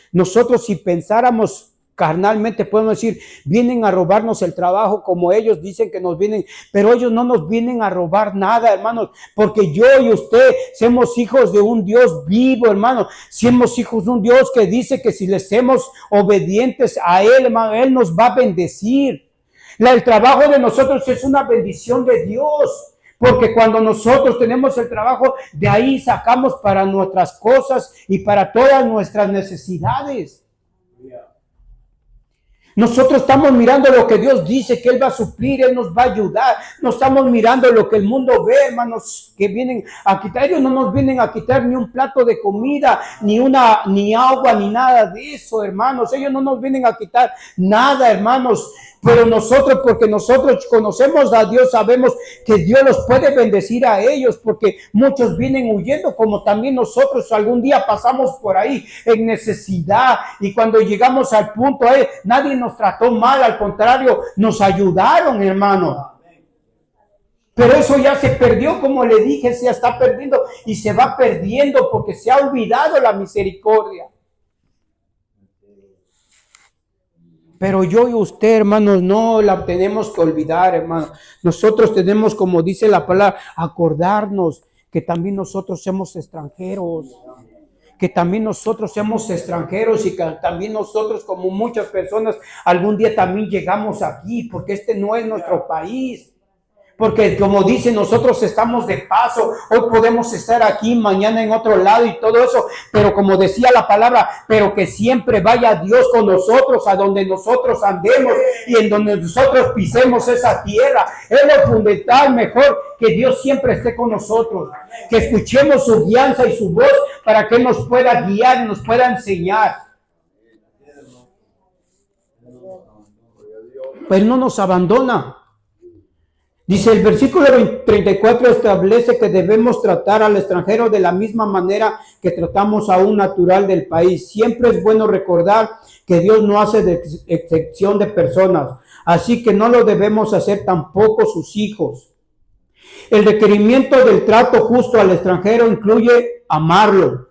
si pensáramos carnalmente, podemos decir, vienen a robarnos el trabajo como ellos dicen que nos vienen, pero ellos no nos vienen a robar nada, hermanos, porque yo y usted somos hijos de un Dios vivo, hermano, somos hijos de un Dios que dice que si le somos obedientes a Él, hermano, Él nos va a bendecir. El trabajo de nosotros es una bendición de Dios, porque cuando nosotros tenemos el trabajo, de ahí sacamos para nuestras cosas y para todas nuestras necesidades. Nosotros estamos mirando lo que Dios dice que Él va a suplir, Él nos va a ayudar. No estamos mirando lo que el mundo ve, hermanos, que vienen a quitar. Ellos no nos vienen a quitar ni un plato de comida, ni agua, ni nada de eso, hermanos. Ellos no nos vienen a quitar nada, hermanos. Pero nosotros, porque nosotros conocemos a Dios, sabemos que Dios los puede bendecir a ellos, porque muchos vienen huyendo, como también nosotros algún día pasamos por ahí en necesidad, y cuando llegamos al punto, nadie nos trató mal, al contrario, nos ayudaron, hermano. Pero eso ya se perdió, como le dije, se está perdiendo y se va perdiendo porque se ha olvidado la misericordia. Pero yo y usted, hermanos, no la tenemos que olvidar, hermanos. Nosotros tenemos, como dice la palabra, acordarnos que también nosotros somos extranjeros. Que también nosotros somos extranjeros y que también nosotros, como muchas personas, algún día también llegamos aquí, porque este no es nuestro país. Porque como dicen, nosotros estamos de paso, hoy podemos estar aquí, mañana en otro lado y todo eso, pero como decía la palabra, pero que siempre vaya Dios con nosotros, a donde nosotros andemos y en donde nosotros pisemos esa tierra. Es lo fundamental, mejor que Dios siempre esté con nosotros, que escuchemos su guianza y su voz para que Él nos pueda guiar y nos pueda enseñar. Pues no nos abandona. Dice el versículo 34 establece que debemos tratar al extranjero de la misma manera que tratamos a un natural del país. Siempre es bueno recordar que Dios no hace excepción de personas, así que no lo debemos hacer tampoco sus hijos. El requerimiento del trato justo al extranjero incluye amarlo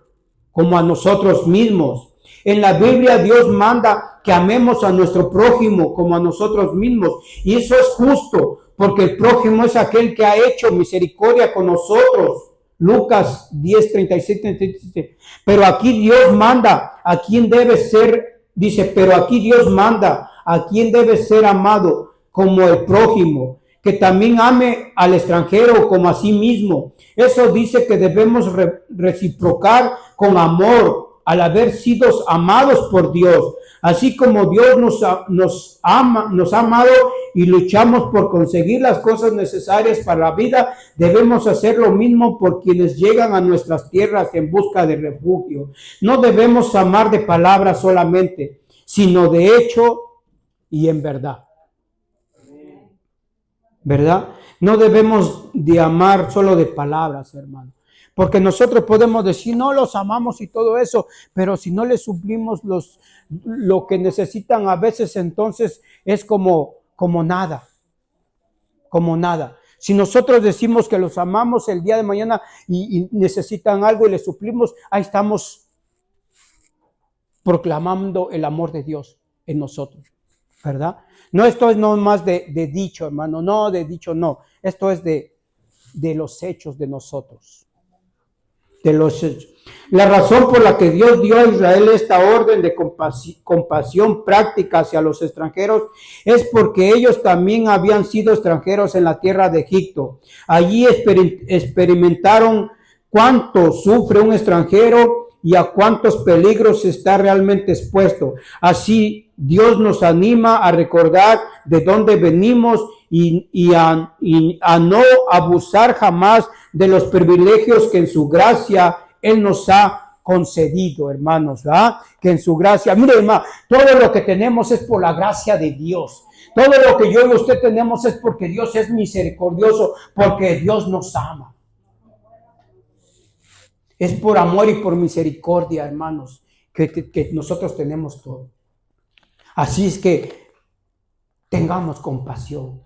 como a nosotros mismos. En la Biblia Dios manda que amemos a nuestro prójimo como a nosotros mismos, y eso es justo, porque el prójimo es aquel que ha hecho misericordia con nosotros. Lucas 10:37. Pero aquí Dios manda a quien debe ser, dice, pero aquí Dios manda a quien debe ser amado como el prójimo, que también ame al extranjero como a sí mismo. Eso dice que debemos reciprocar con amor al haber sido amados por Dios. Así como Dios nos ha amado y luchamos por conseguir las cosas necesarias para la vida, debemos hacer lo mismo por quienes llegan a nuestras tierras en busca de refugio. No debemos amar de palabra solamente, sino de hecho y en verdad. ¿Verdad? No debemos de amar solo de palabras, hermano. Porque nosotros podemos decir, no, los amamos y todo eso, pero si no les suplimos lo que necesitan a veces, entonces es como nada. Como nada. Si nosotros decimos que los amamos el día de mañana y necesitan algo y les suplimos, ahí estamos proclamando el amor de Dios en nosotros, ¿verdad? No, esto es no más de dicho, hermano, no, de dicho no. Esto es de los hechos de nosotros. De los hechos. La razón por la que Dios dio a Israel esta orden de compasión práctica hacia los extranjeros es porque ellos también habían sido extranjeros en la tierra de Egipto. Allí experimentaron cuánto sufre un extranjero y a cuántos peligros está realmente expuesto. Así Dios nos anima a recordar de dónde venimos y a no abusar jamás de los privilegios que en su gracia Él nos ha concedido, hermanos, ¿verdad? Que en su gracia, mire, hermano, todo lo que tenemos es por la gracia de Dios. Todo lo que yo y usted tenemos es porque Dios es misericordioso, porque Dios nos ama. Es por amor y por misericordia, hermanos, que nosotros tenemos todo. Así es que tengamos compasión.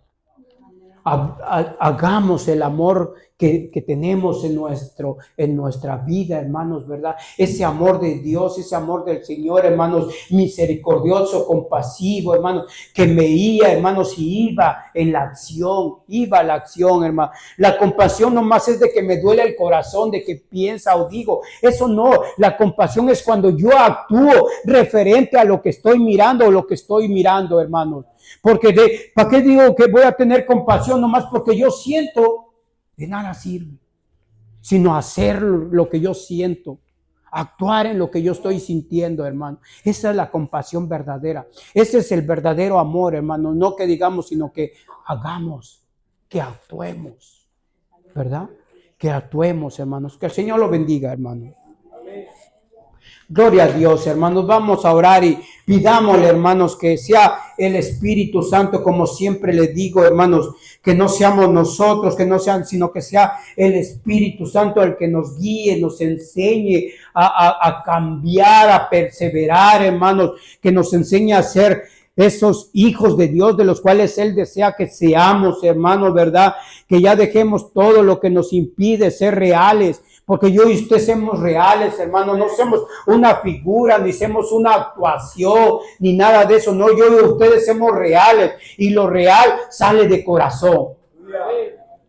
Hagamos el amor que tenemos en nuestra vida, hermanos, ¿verdad? Ese amor de Dios, ese amor del Señor, hermanos, misericordioso, compasivo, hermanos, que me iba, hermanos, y iba a la acción, hermano. La compasión nomás es de que me duele el corazón, de que piensa o digo. Eso no, la compasión es cuando yo actúo referente a lo que estoy mirando o lo que estoy mirando, hermanos. Porque ¿para qué digo que voy a tener compasión? Nomás porque yo siento, de nada sirve, sino hacer lo que yo siento, actuar en lo que yo estoy sintiendo, hermano. Esa es la compasión verdadera. Ese es el verdadero amor, hermano. No que digamos, sino que hagamos, que actuemos, ¿verdad? Que actuemos, hermanos. Que el Señor lo bendiga, hermano. Gloria a Dios, hermanos. Vamos a orar y pidámosle, hermanos, que sea el Espíritu Santo, como siempre le digo, hermanos, que no seamos nosotros, sino que sea el Espíritu Santo el que nos guíe, nos enseñe a cambiar, a perseverar, hermanos, que nos enseñe a ser esos hijos de Dios de los cuales Él desea que seamos, hermanos, ¿verdad? Que ya dejemos todo lo que nos impide ser reales. Porque yo y usted somos reales, hermano, no somos una figura, ni somos una actuación, ni nada de eso. No, yo y ustedes somos reales y lo real sale de corazón.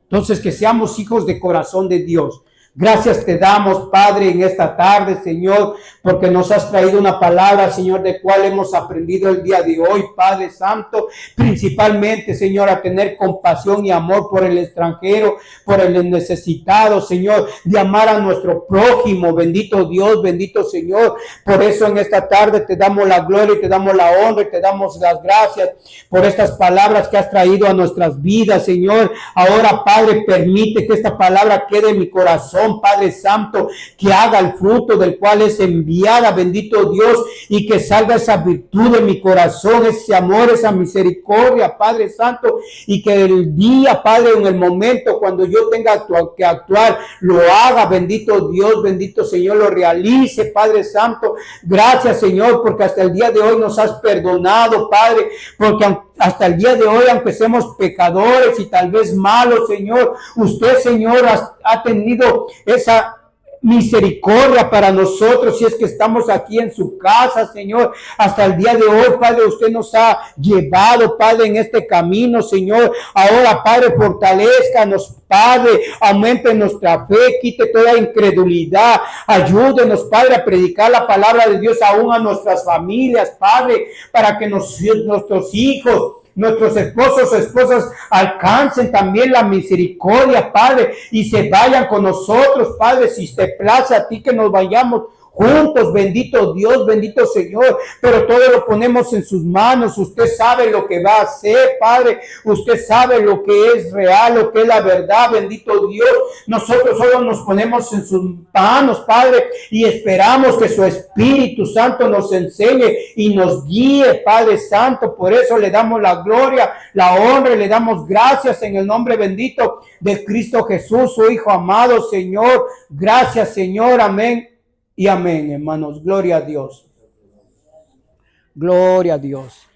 Entonces, que seamos hijos de corazón de Dios. Gracias te damos, Padre, en esta tarde, Señor, porque nos has traído una palabra, Señor, de cual hemos aprendido el día de hoy, Padre Santo, principalmente, Señor, a tener compasión y amor por el extranjero, por el necesitado, Señor, de amar a nuestro prójimo. Bendito Dios, bendito Señor. Por eso en esta tarde te damos la gloria y te damos la honra y te damos las gracias por estas palabras que has traído a nuestras vidas, Señor. Ahora, Padre, permite que esta palabra quede en mi corazón, Padre Santo, que haga el fruto del cual es enviada, bendito Dios, y que salga esa virtud de mi corazón, ese amor, esa misericordia, Padre Santo, y que el día, Padre, en el momento cuando yo tenga que actuar, lo haga, bendito Dios, bendito Señor, lo realice, Padre Santo. Gracias, Señor, porque hasta el día de hoy nos has perdonado, Padre, porque hasta el día de hoy, aunque seamos pecadores y tal vez malos, Señor, usted, Señor, ha tenido esa misericordia para nosotros, si es que estamos aquí en su casa, Señor. Hasta el día de hoy, Padre, usted nos ha llevado, Padre, en este camino, Señor. Ahora, Padre, fortalezcanos, Padre, aumente nuestra fe, quite toda incredulidad, ayúdenos, Padre, a predicar la palabra de Dios aún a nuestras familias, Padre, para que nuestros hijos, nuestros esposos o esposas alcancen también la misericordia, Padre, y se vayan con nosotros, Padre, si te place a ti que nos vayamos juntos, bendito Dios, bendito Señor, pero todo lo ponemos en sus manos. Usted sabe lo que va a hacer, Padre, usted sabe lo que es real, lo que es la verdad, bendito Dios. Nosotros solo nos ponemos en sus manos, Padre, y esperamos que su Espíritu Santo nos enseñe y nos guíe, Padre Santo. Por eso le damos la gloria, la honra y le damos gracias en el nombre bendito de Cristo Jesús, su Hijo amado, Señor. Gracias, Señor, amén y amén, hermanos. Gloria a Dios. Gloria a Dios.